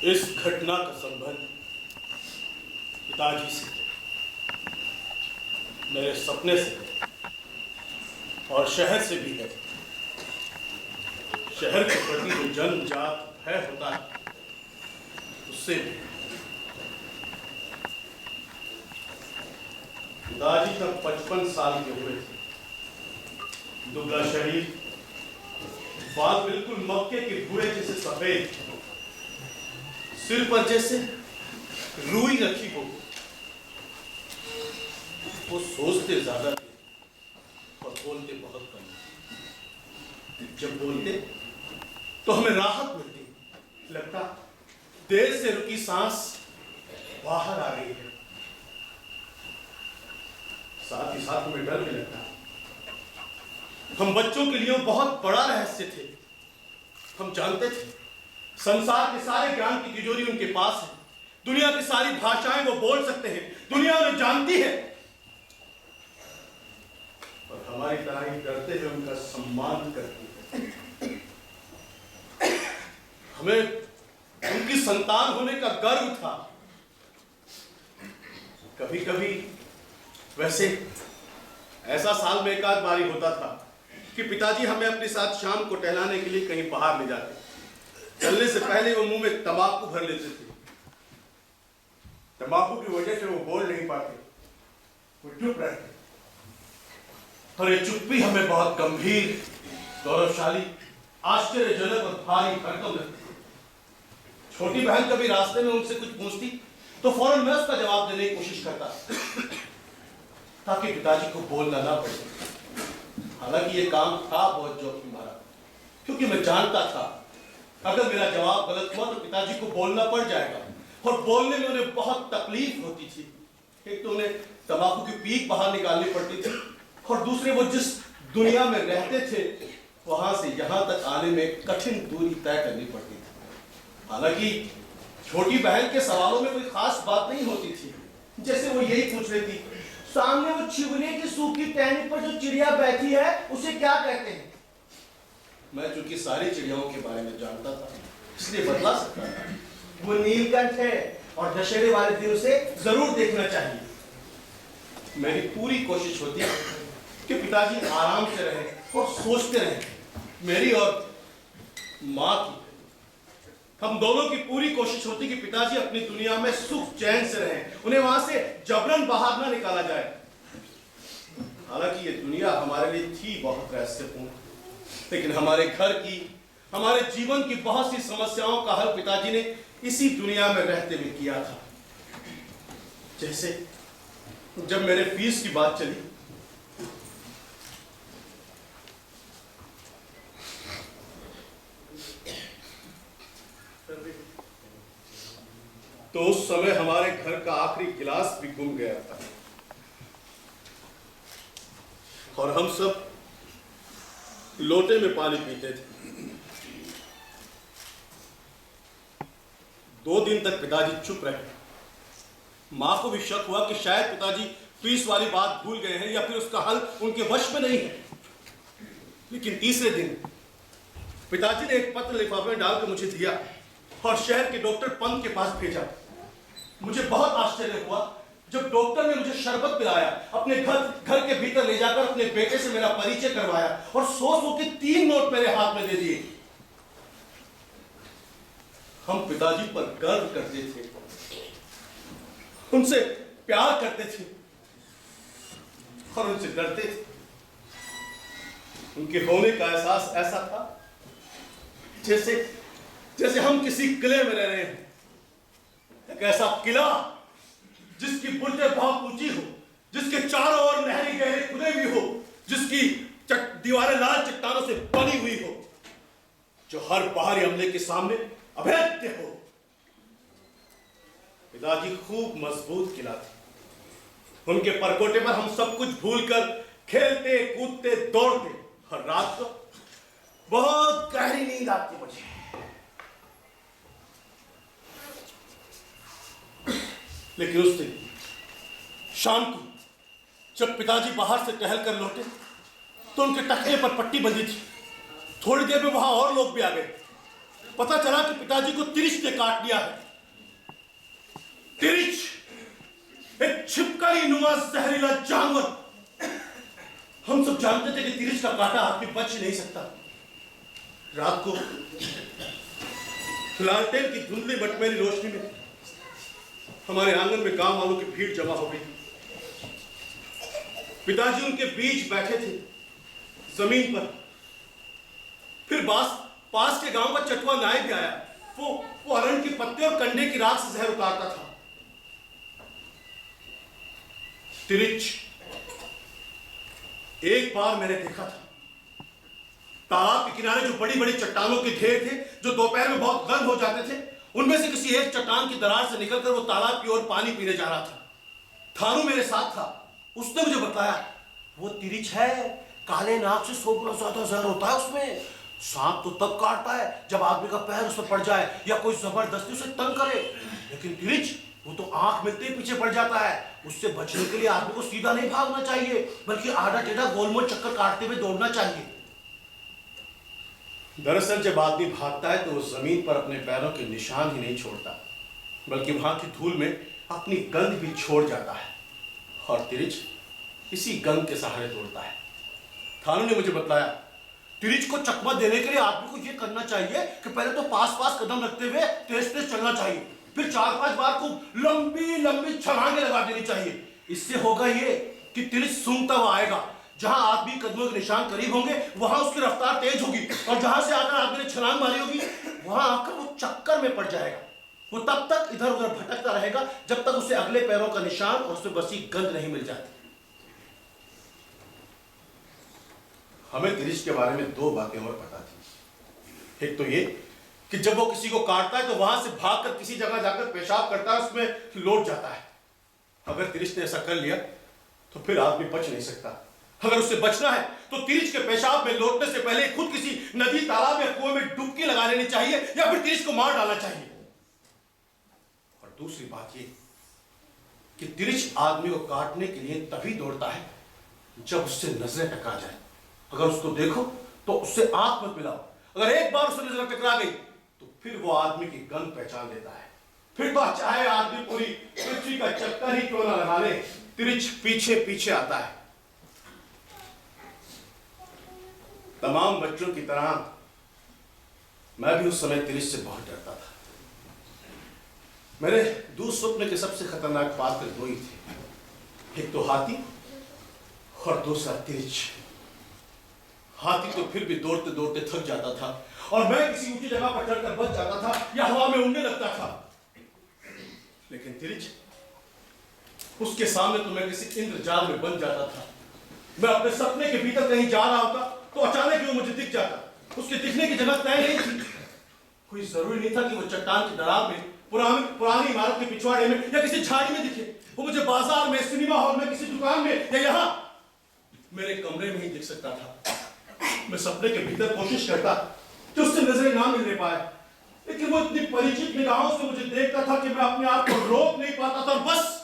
इस घटना का संबंध पिताजी से है, मेरे सपने से है और शहर से भी है। शहर के प्रति जो जन्मजात भय होता है उससे भी। पिताजी तब 55 साल के हुए थे, दुबला शरीर, बाल बिल्कुल मक्के के भूरे जैसे सफेद, सिर पर जैसे रुई रखी हो। वो सोचते ज्यादा थे और बोलते बहुत कम। जब बोलते तो हमें राहत मिलती, लगता देर से रुकी सांस बाहर आ गई है। साथ ही साथ हमें डर भी लगता। हम बच्चों के लिए बहुत बड़ा रहस्य थे। हम जानते थे संसार के सारे ज्ञान की तिजोरी उनके पास है। दुनिया की सारी भाषाएं वो बोल सकते हैं, दुनिया उन्हें जानती है। और हमारी तरह ही डरते हुए उनका सम्मान करती है। हमें उनकी संतान होने का गर्व था। कभी कभी वैसे ऐसा साल में एक आध बारी होता था कि पिताजी हमें अपने साथ शाम को टहलाने के लिए कहीं बाहर ले जाते। चलने से पहले वो मुंह में तंबाकू भर लेते थे। तंबाकू की वजह से वो बोल नहीं पाते, वो चुप रहते। और ये चुप्पी हमें बहुत गंभीर, गौरवशाली, आश्चर्यजनक और भारी भरकम लगती थी। छोटी बहन कभी रास्ते में उनसे कुछ पूछती तो फौरन मैं उसका जवाब देने की कोशिश करता ताकि पिताजी को बोलना ना पड़े। हालांकि ये काम था बहुत जोखिम भरा, क्योंकि मैं जानता था अगर मेरा जवाब गलत हुआ तो पिताजी को बोलना पड़ जाएगा और बोलने में उन्हें बहुत तकलीफ होती थी। एक तो उन्हें तंबाकू की पीक बाहर निकालनी पड़ती थी और दूसरे वो जिस दुनिया में रहते थे वहां से यहां तक आने में कठिन दूरी तय करनी पड़ती थी। हालांकि छोटी बहन के सवालों में कोई खास बात नहीं होती थी। जैसे वो यही पूछ रही थी, सामने वो चिवने की सूखी टहनी पर जो चिड़िया बैठी है उसे क्या कहते हैं? मैं चूंकि सारी चिड़ियाओं के बारे में जानता था इसलिए बतला सकता था, वो नीलकंठ है और दशहरे वाले दिन उसे जरूर देखना चाहिए। मेरी पूरी कोशिश होती है कि पिताजी आराम से रहें और सोचते रहें। मेरी और माँ की, हम दोनों की पूरी कोशिश होती कि पिताजी अपनी दुनिया में सुख चैन से रहें, उन्हें वहां से जबरन बाहर ना निकाला जाए। हालांकि ये दुनिया हमारे लिए थी बहुत रहस्यपूर्ण, लेकिन हमारे घर की, हमारे जीवन की बहुत सी समस्याओं का हल पिताजी ने इसी दुनिया में रहते हुए किया था। जैसे जब मेरे फीस की बात चली तो उस समय हमारे घर का आखिरी गिलास भी गुम गया था और हम सब लोटे में पानी पीते थे। 2 दिन तक पिताजी चुप रहे। मां को भी शक हुआ कि शायद पिताजी फीस वाली बात भूल गए हैं या फिर उसका हल उनके वश में नहीं है। लेकिन तीसरे दिन पिताजी ने एक पत्र लिफाफे में डालकर मुझे दिया और शहर के डॉक्टर पंत के पास भेजा। मुझे बहुत आश्चर्य हुआ जब डॉक्टर ने मुझे शरबत पिलाया, अपने घर के भीतर ले जाकर अपने बेटे से मेरा परिचय करवाया और 100 के 3 नोट मेरे हाथ में दे दिए। हम पिताजी पर गर्व करते थे, उनसे प्यार करते थे और उनसे डरते थे। उनके होने का एहसास ऐसा था जैसे हम किसी किले में रह रहे हैं। एक ऐसा किला जिसकी बुर्जें बहुत ऊंची हो, जिसके चारों ओर नहरी गहरे खुदे हुई हो, जिसकी दीवारें लाल चट्टानों से बनी हुई हो, जो हर बाहरी हमले के सामने अभेद्य हो। पिताजी खूब मजबूत किला थे। उनके परकोटे पर हम सब कुछ भूलकर खेलते कूदते दौड़ते और रात को बहुत गहरी नींद आती मुझे। लेकिन उस दिन शाम को जब पिताजी बाहर से टहल कर लौटे तो उनके टखने पर पट्टी बंधी थी। थोड़ी देर में वहां और लोग भी आ गए। पता चला कि पिताजी को तिरिच ने काट लिया है। तिरिच एक छिपकली नुमा जहरीला जानवर। हम सब जानते थे कि तिरिच का काटा आदमी बच नहीं सकता। रात को लालटेन की धुंधली मटमैली रोशनी में हमारे आंगन में गांव वालों की भीड़ जमा हो गई। पिताजी उनके बीच बैठे थे जमीन पर। फिर पास के गांव का चटवा नाई भी आया। वो अरण के पत्ते और कंडे की राख से जहर उतारता था। तिरिच एक बार मैंने देखा था। तालाब के किनारे जो बड़ी बड़ी चट्टानों के ढेर थे जो दोपहर में बहुत गर्म हो जाते थे, उनमें से किसी एक चट्टान की दरार से निकलकर वो तालाब की ओर पानी पीने जा रहा था। थारू मेरे साथ था। उसने मुझे बताया वो तिरिच है, काले नाग से 100 गुना ज्यादा जहर होता है उसमें। सांप तो तब काटता है जब आदमी का पैर उस पर पड़ जाए या कोई जबरदस्ती उसे तंग करे, लेकिन तिरिच वो तो आंख मिलते ही पीछे पड़ जाता है। उससे बचने के लिए आदमी को सीधा नहीं भागना चाहिए, बल्कि आधा टेढ़ा गोलमोल चक्कर काटते हुए दौड़ना चाहिए। दरअसल जब आदमी भागता है तो वो जमीन पर अपने पैरों के निशान ही नहीं छोड़ता, बल्कि वहां की धूल में अपनी गंध भी छोड़ जाता है। और तिरिच इसी गंध के सहारे दौड़ता है। थानू ने मुझे बताया तिरिच को चकमा देने के लिए आदमी को यह करना चाहिए कि पहले तो पास पास कदम रखते हुए तेज तेज चलना चाहिए, फिर 4-5 बार खूब लंबी लंबी छलांगे लगा देनी चाहिए। इससे होगा ये कि तिरिच सूंघता हुआ आएगा। जहां आदमी कदमों के निशान करीब होंगे वहां उसकी रफ्तार तेज होगी, और जहां से आकर आदमी ने छलांग मारी होगी वहां आकर वो चक्कर में पड़ जाएगा। वो तब तक इधर उधर भटकता रहेगा जब तक उसे अगले पैरों का निशान और उसमें बसी गंध नहीं मिल जाती। हमें तिरिच के बारे में 2 बातें और पता थी। एक तो ये कि जब वो किसी को काटता है तो वहां से भागकर किसी जगह जाकर पेशाब करता है, उसमें लौट जाता है। अगर तिरिच ने ऐसा कर लिया तो फिर आदमी बच नहीं सकता। अगर उससे बचना है तो तिरिच के पेशाब में लौटने से पहले खुद किसी नदी, तालाब या कुएं में डुबकी लगा लेनी चाहिए या फिर तिरिच को मार डालना चाहिए। और दूसरी बात ये कि तिरिच आदमी को काटने के लिए तभी दौड़ता है जब उससे नजरें टकरा जाए। अगर उसको देखो तो उससे आंख मत मिलाओ। अगर एक बार उससे नजर टकरा गई तो फिर वो आदमी की गंध पहचान लेता है। फिर तो चाहे आदमी पूरी पृथ्वी का चक्कर ही क्यों ना लगा ले, तिरिच पीछे पीछे आता है। तमाम बच्चों की तरह मैं भी उस समय तिरिच से बहुत डरता था। मेरे दुःस्वप्न के सबसे खतरनाक पात्र 2 ही थे, एक तो हाथी और दूसरा तिरिच। हाथी तो फिर भी दौड़ते दौड़ते थक जाता था और मैं किसी ऊंची जगह पर चढ़कर बच जाता था या हवा में उड़ने लगता था, लेकिन तिरिच, उसके सामने तो मैं किसी इंद्रजाल में बन जाता था। मैं अपने सपने के भीतर कहीं जा रहा होता तो अचानक वो मुझे दिख जाता। उसके दिखने की जगह तय नहीं थी। कोई जरूरी नहीं था कि वो चट्टान की दरार में, पुरानी इमारत के पिछवाड़े में या किसी झाड़ी में दिखे। वो मुझे बाजार में, सिनेमा हॉल में, किसी दुकान में या यहाँ मेरे कमरे में ही दिख सकता था। मैं सपने के भीतर कोशिश करता कि उससे नजरें ना मिलने पाए, लेकिन वो इतनी परिचित निगाहों से मुझे देखता था कि मैं अपने आप को रोक नहीं पाता था और बस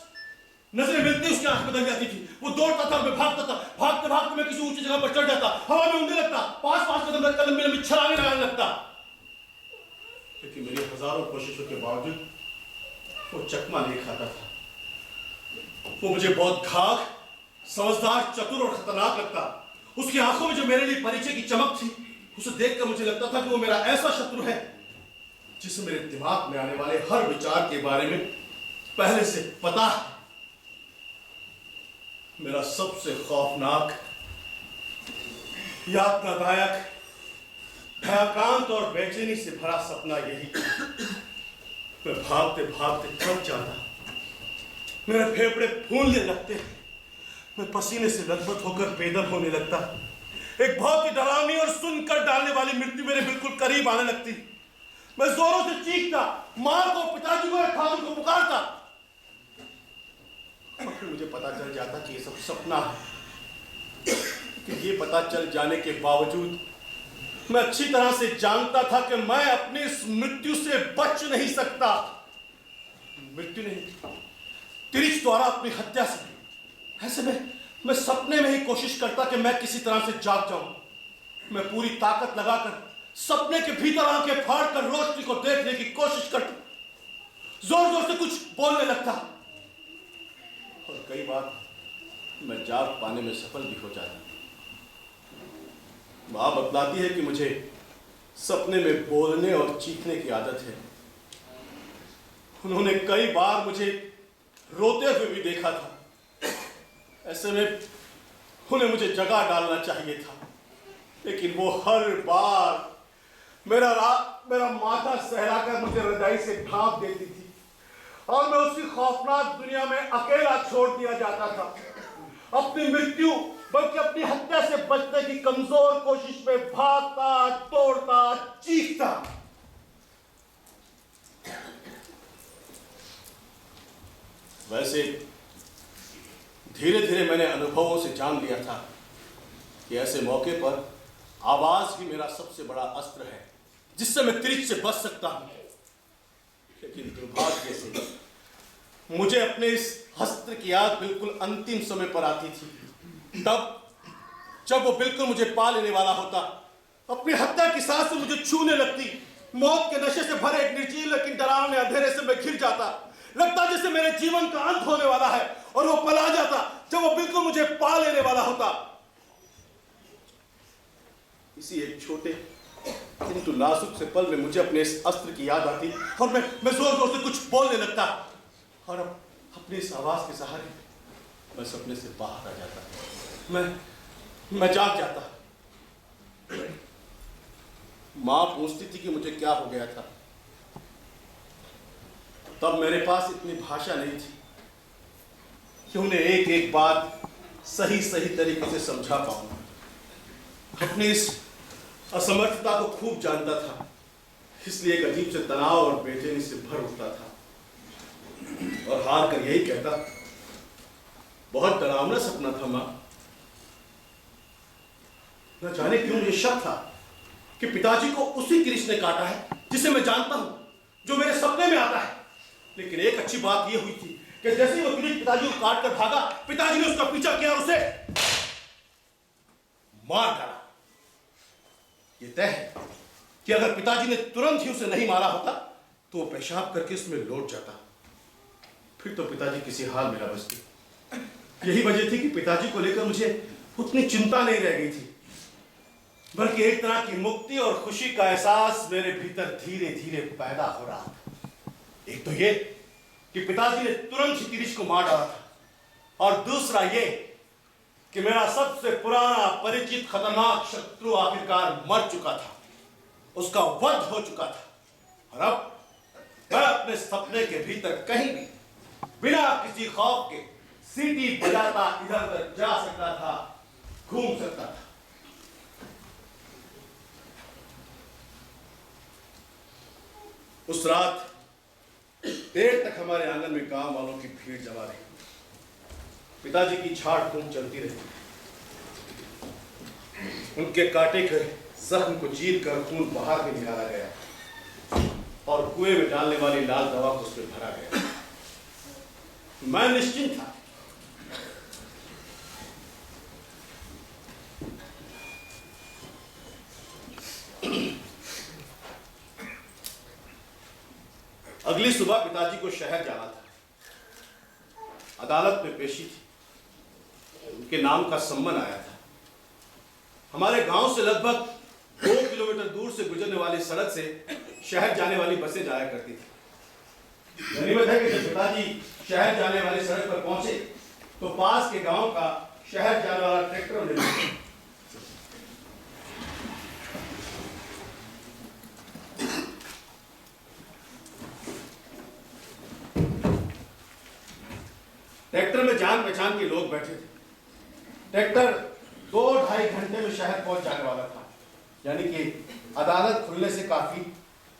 नजरें मिलती उसकी आंख बदल जाती थी। वो दौड़ता था और मैं भागता था। भागते भागते मैं किसी ऊंची जगह पर चढ़ जाता, हवा में उड़ने लगता, 5-5 कदम रखकर लंबी लंबी छलांगे लगाने लगता। लेकिन मेरी हजारों कोशिशों के बावजूद वो चकमा नहीं खाता था। वो मुझे बहुत घाघ, समझदार, चतुर और खतरनाक लगता। उसकी आंखों में जो मेरे लिए परिचय की चमक थी, उसे देखकर मुझे लगता था कि वो मेरा ऐसा शत्रु है जिसे मेरे दिमाग में आने वाले हर विचार के बारे में पहले से पता है। मेरा सबसे खौफनाक, यातनादायक, भयाक्रांत और बेचैनी से भरा सपना यही था। मैं भागते भागते थक जाता, मेरे फेफड़े फूलने लगते, मैं पसीने से लथपथ होकर बेदम होने लगता। एक बहुत ही डरावनी और सुनकर डालने वाली मृत्यु मेरे बिल्कुल करीब आने लगती। मैं जोरों से चीखता, मां को, पिताजी को, खान को पुकारता। और फिर मुझे पता चल जाता कि ये सब सपना है। कि ये पता चल जाने के बावजूद मैं अच्छी तरह से जानता था कि मैं अपनी इस मृत्यु से बच नहीं सकता। मृत्यु नहीं, तिरिच द्वारा अपनी हत्या से। ऐसे में मैं सपने में ही कोशिश करता कि मैं किसी तरह से जाग जाऊं। मैं पूरी ताकत लगाकर सपने के भीतर आंखें फाड़ कर रोशनी को देखने की कोशिश करता, जोर जोर से कुछ बोलने लगता, और कई बार मैं जाग पाने में सफल भी हो जाता। मां बतलाती है कि मुझे सपने में बोलने और चीखने की आदत है। उन्होंने कई बार मुझे रोते हुए भी देखा था। ऐसे में उन्हें मुझे जगा डालना चाहिए था, लेकिन वो हर बार मेरा माथा सहलाकर मुझे रजाई से ढांप देती थी और मैं उसकी खौफनाक दुनिया में अकेला छोड़ दिया जाता था। अपनी मृत्यु बल्कि अपनी हत्या से बचने की कमजोर कोशिश में भागता, तोड़ता, चीखता। वैसे धीरे धीरे मैंने अनुभवों से जान लिया था कि ऐसे मौके पर आवाज ही मेरा सबसे बड़ा अस्त्र है, जिससे मैं तिरछ से बच सकता हूं। लेकिन दुर्भाग्य से मुझे अपने इस अस्त्र की याद बिल्कुल अंतिम समय पर आती थी, तब जब वो बिल्कुल मुझे पा लेने वाला होता। अपनी हत्या की सांस से मुझे छूने लगती। मौत के नशे से भरे एक निर्जीव लेकिन डरावने अंधेरे से मैं घिर जाता। लगता जैसे मेरे जीवन का अंत होने वाला है, और वो पल आ जाता जब वो बिल्कुल मुझे पा लेने वाला होता। इसी एक छोटे किंतु नाजुक से पल में मुझे अपने इस अस्त्र की याद आती और मैं जोर जोर से कुछ बोलने लगता, और अब अपनी इस आवाज के सहारे मैं सपने से बाहर आ जाता। मैं जाग जाता। मां पूछती थी कि मुझे क्या हो गया था। तब मेरे पास इतनी भाषा नहीं थी कि उन्हें एक एक बात सही सही तरीके से समझा पाऊं। अपनी इस असमर्थता को खूब जानता था, इसलिए एक अजीब से तनाव और बेचैनी से भर उठता था और हार कर यही कहता, बहुत डरावना सपना था मां। न जाने क्यों मुझे शक था कि पिताजी को उसी कृष्ण ने काटा है जिसे मैं जानता हूं, जो मेरे सपने में आता है। लेकिन एक अच्छी बात यह हुई थी कि जैसे ही वो कृष्ण पिताजी को काट कर भागा, पिताजी ने उसका पीछा किया और उसे मार डाला। यह तय है कि अगर पिताजी ने तुरंत ही उसे नहीं मारा होता तो वो पेशाब करके उसमें लौट जाता, फिर तो पिताजी किसी हाल में न बचते। यही वजह थी कि पिताजी को लेकर मुझे उतनी चिंता नहीं रह गई थी, बल्कि एक तरह की मुक्ति और खुशी का एहसास मेरे भीतर धीरे धीरे पैदा हो रहा था। एक तो ये कि पिताजी ने तुरंत ही तिरिश को मार डाला था, और दूसरा ये कि मेरा सबसे पुराना परिचित खतरनाक शत्रु आखिरकार मर चुका था, उसका वध हो चुका था। और अब मैं अपने सपने के भीतर कहीं भी बिना किसी खौफ के सीटी बजाता इधर उधर जा सकता था, घूम सकता था। उस रात देर तक हमारे आंगन में गांव वालों की भीड़ जमा रही। पिताजी की झाड़ फूंक चलती रही। उनके काटे के जख्म को चीर कर खून बाहर भी निकाला गया और कुएं में डालने वाली लाल दवा को उसमें भरा गया। मैं निश्चिंत था। अगली सुबह पिताजी को शहर जाना था। अदालत में पेशी थी। उनके नाम का सम्मन आया था। हमारे गांव से लगभग 2 किलोमीटर दूर से गुजरने वाली सड़क से शहर जाने वाली बसें जाया करती थी। गनीमत है कि जब पिताजी शहर जाने वाली सड़क पर पहुंचे तो पास के गांव का शहर जाने वाला ट्रैक्टर उन्हें मिला। ट्रैक्टर में जान पहचान के लोग बैठे थे। ट्रैक्टर 2-2.5 घंटे में शहर पहुंच जाने वाला था, यानी कि अदालत खुलने से काफी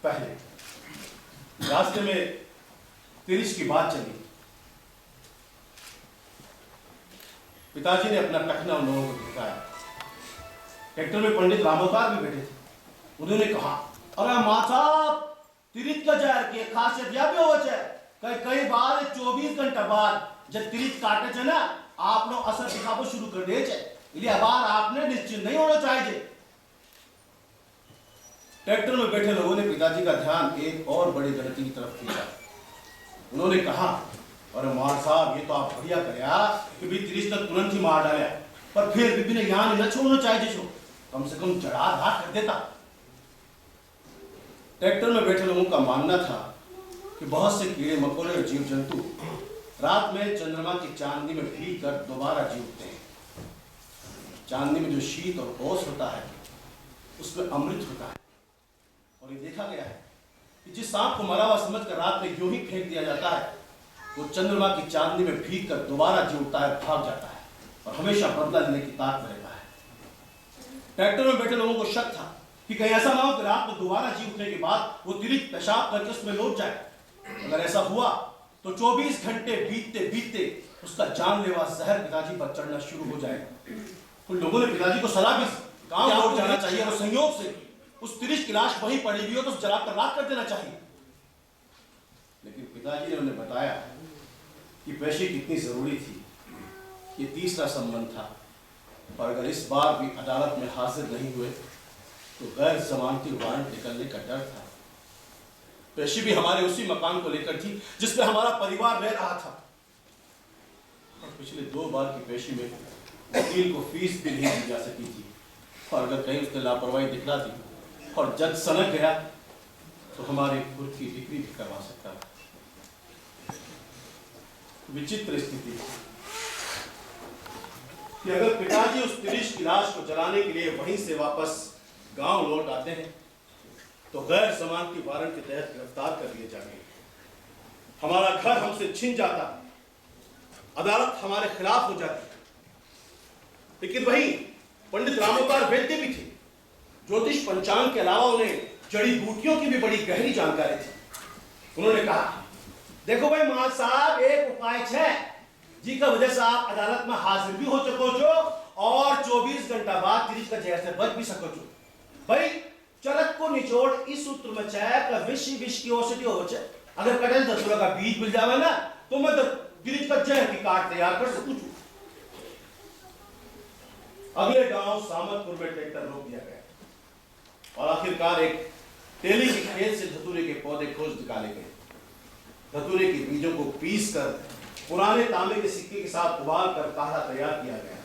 पहले। रास्ते में तिरिश की बात चली। पिताजी ने अपना टखना उन लोगों को दिखाया। ट्रैक्टर में पंडित रामोकार भी बैठे थे। उन्होंने कहा, अरे मां साहब, तिरिच का जहर की खासियत यह भी हो जाए कई बार 24 घंटा बाद जब तिरिच काटे थे ना, आप लोग असर दिखाबो शुरू कर दे, इसलिए अब आपने निश्चिंत नहीं होना चाहिए। ट्रैक्टर में बैठे लोगों ने पिताजी का ध्यान एक और बड़ी गलती की तरफ खींचा। उन्होंने कहा, अरे मार साहब, ये तो आप बढ़िया करया कि भी 30 तक तुरंत ही मार डाले, पर फिर बीबी ने यहाँ न छोड़ना चाहिए जो कम से कम चढ़ा धार कर देता। ट्रैक्टर में बैठे लोगों का मानना था कि बहुत से कीड़े मकोड़े और जीव जंतु रात में चंद्रमा की चांदनी में भीग कर दोबारा जी उठते हैं। चांदनी में जो शीत और ओस होता है उसमें अमृत होता है, और ये देखा गया है कि जिस सांप को मरा हुआ समझकर रात में यूं ही फेंक दिया जाता है, वो चंद्रमा की चांदनी में भीग कर दोबारा जी उठता है, भाग जाता है और हमेशा बदला लेने की ताक में रहता है। ट्रैक्टर में बैठे लोगों को शक था कि कहीं ऐसा ना हो कि रात में दोबारा जी उठने के बाद वो तिरिक पेशाब करके उसमें लौट जाए। अगर ऐसा हुआ तो 24 घंटे बीतते बीतते उसका जानलेवा जहर पिताजी पर चढ़ना शुरू हो जाएगा। तो लोगों ने पिताजी को सलाह दी, गांव लौट जाना चाहिए और संयोग से उस तिरिश की लाश वहीं पड़ी हुई हो तो जलाकर राख कर देना चाहिए। लेकिन पिताजी ने उन्हें बताया कि पेशी कितनी जरूरी थी। ये तीसरा संबंध था, और अगर इस बार भी अदालत में हाजिर नहीं हुए तो गैर जमानती वारंट निकलने का डर था। पेशी भी हमारे उसी मकान को लेकर थी जिसमें हमारा परिवार रह रहा था, और पिछले 2 बार की पेशी में वकील को फीस भी नहीं दी जा सकी थी, और अगर कहीं उसने लापरवाही दिखला दी और जज सनक गया तो हमारी खुद की डिग्री भी करवा सकता था। विचित्र स्थिति कि अगर पिताजी उस तिरिश की लाश को जलाने के लिए वहीं से वापस गांव लौट आते हैं तो गैर जमानती वारंट के तहत गिरफ्तार कर लिए जाएंगे, हमारा घर हमसे छिन जाता, अदालत हमारे खिलाफ हो जाती। लेकिन वही पंडित रामोकार वैद्य भी थे। ज्योतिष पंचांग के अलावा उन्हें जड़ी बूटियों की भी बड़ी गहरी जानकारी थी। उन्होंने कहा, देखो भाई महाराज साहब, एक उपाय है जी का वजह से आप अदालत में हाजिर भी हो सको जो और 24 घंटा बाद तिरिश का जहर से बच भी सको जो। भाई चरक को निचोड़ इस सूत्र में चैक का विष की औषधि हो जाए, अगर कटल धतूरा का बीज मिल जावे ना तो मैं तिरिश का जहर की काट तैयार कर सकूं। अगले गांव सामतपुर में ट्रैक्टर रोक दिया गया और आखिरकार एक तेली के खेत से धतूरे के पौधे खोज निकाले गए। धतूरे के बीजों को पीस कर पुराने तांबे के सिक्के के साथ उबाल कर काढ़ा तैयार किया गया।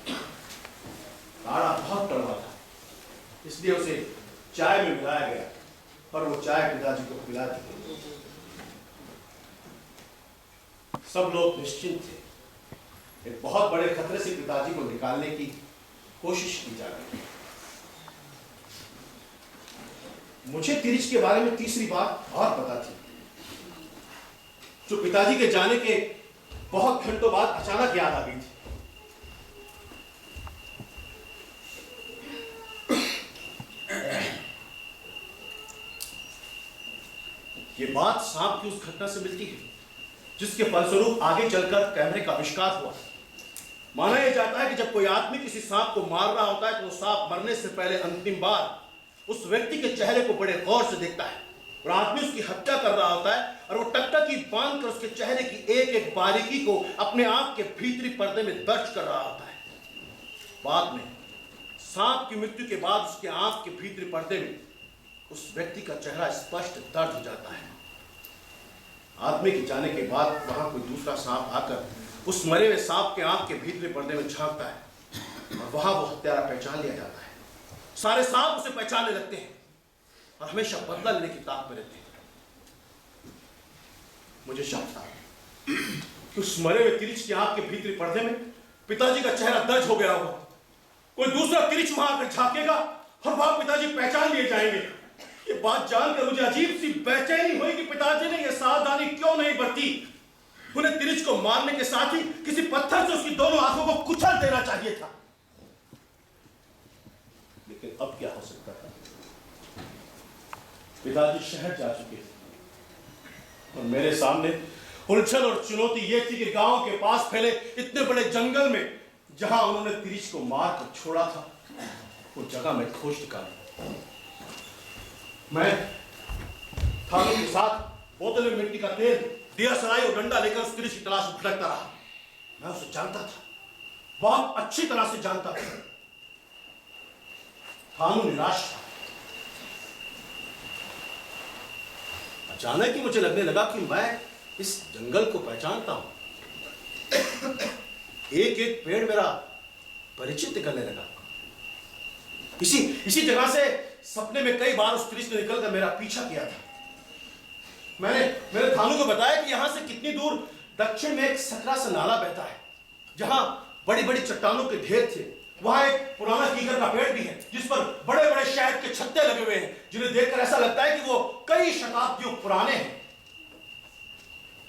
काढ़ा बहुत कड़वा था, इसलिए उसे चाय में मिलाया गया और वो चाय पिताजी को पिला दी। सब लोग निश्चिंत थे। एक बहुत बड़े खतरे से पिताजी को निकालने की कोशिश की जा रही है। मुझे तिरिश के बारे में तीसरी बात और पता थी, जो पिताजी के जाने के बहुत घंटों बाद अचानक याद आ गई थी। ये बात सांप की उस घटना से मिलती है जिसके फलस्वरूप आगे चलकर कैमरे का आविष्कार हुआ। माना यह जाता है कि जब कोई आदमी किसी सांप को मार रहा होता है तो सांप मरने से पहले अंतिम बार उस व्यक्ति के चेहरे को बड़े गौर से देखता है, और आदमी उसकी हत्या कर रहा होता है और वो टकटकी बांध कर उसके चेहरे की एक एक बारीकी को अपने आंख के भीतरी पर्दे में दर्ज कर रहा होता है। बाद में सांप की मृत्यु के बाद उसके आंख के भीतरी पर्दे में उस व्यक्ति का चेहरा स्पष्ट दर्ज हो जाता है। आदमी के जाने के बाद वहां कोई दूसरा सांप आकर उस मरे हुए सांप के आंख के भीतरी पर्दे में झांकता है और वहां वो हत्यारा पहचान लिया जाता है। सारे सांप उसे पहचानने लगते हैं और हमेशा बदला लेने की ताक में रहते हैं। मुझे शक था कि उस मरे हुए तिरिच की आंख के भीतरी पर्दे में पिताजी का चेहरा दर्ज हो गया होगा। कोई दूसरा तिरिच वहां आकर झांकेगा और वहां पिताजी पहचान लिए जाएंगे। ये बात जानकर मुझे अजीब सी बेचैनी हुई कि पिताजी ने यह सावधानी क्यों नहीं बरती। उन्हें तिरिच को मारने के साथ ही किसी पत्थर से उसकी दोनों आंखों को कुचल देना चाहिए था। लेकिन अब क्या हो सकता था? पिताजी शहर जा चुके थे और मेरे सामने उलझन और चुनौती यह थी कि गांव के पास फैले इतने बड़े जंगल में जहां उन्होंने तिरिच को मार कर छोड़ा था, वो जगह मैं खोज निकाली। मैं थानों के साथ बोतल में मिट्टी का तेल, दिया सराय और डंडा लेकर उस तिरिच की तलाश में भटकता रहा। मैं उसे जानता था, बहुत अच्छी तरह से जानता था। थानू निराश था। अचानक ही मुझे लगने लगा कि मैं इस जंगल को पहचानता हूं। एक एक पेड़ मेरा परिचित करने लगा। इसी जगह से सपने में कई बार उस दृश्य ने निकलकर मेरा पीछा किया था। मैंने थानू को बताया कि यहां से कितनी दूर दक्षिण में एक सकरा सा नाला बहता है, जहां बड़ी बड़ी चट्टानों के ढेर थे। वहां एक पुराना कीकर का पेड़ भी है, जिस पर बड़े बड़े शहद के छत्ते लगे हुए हैं, जिन्हें देखकर ऐसा लगता है कि वो कई शताब्दियों पुराने हैं।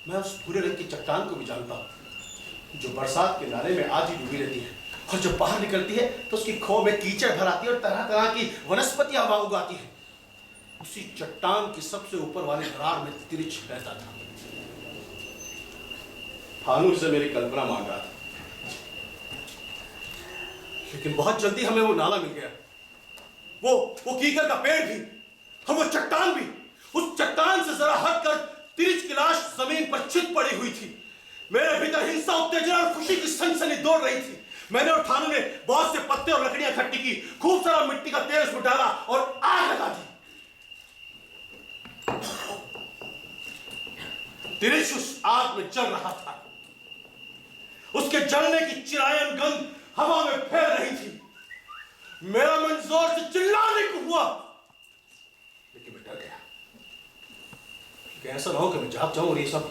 मैं उस भूरे रंग की चट्टान को भी जानता हूं, जो बरसात के नाले में आज ही डूबी रहती है, और जब बाहर निकलती है तो उसकी खो में कीचड़ भर आती है और तरह तरह की वनस्पतियां वहां उगाती है। उसी चट्टान की सबसे ऊपर वाले दरार में तिरिच बहता था। थानू से मेरी कल्पना मांग रहा था, लेकिन बहुत जल्दी हमें वो नाला मिल गया, वो कीकर का पेड़ भी और वो चट्टान भी। उस चट्टान से जरा हटकर तिरिच की लाश जमीन पर चित पड़ी हुई थी। मेरे भीतर हिंसा, उत्तेजना और खुशी की सनसनी दौड़ रही थी। मैंने और थानू ने बहुत से पत्ते और लकड़ियां इकट्ठी की, खूब सारा मिट्टी का तेल उसमें डाला और आग लगा दी। तिरिच उस आग में जल रहा था। उसके जलने की चिरायन गंध हवा में फैल रही थी। मेरा मन जोर से चिल्लाने को हुआ, लेकिन मैं डर गया कि ऐसा ना हो कि मैं जाग जाऊं और ये सब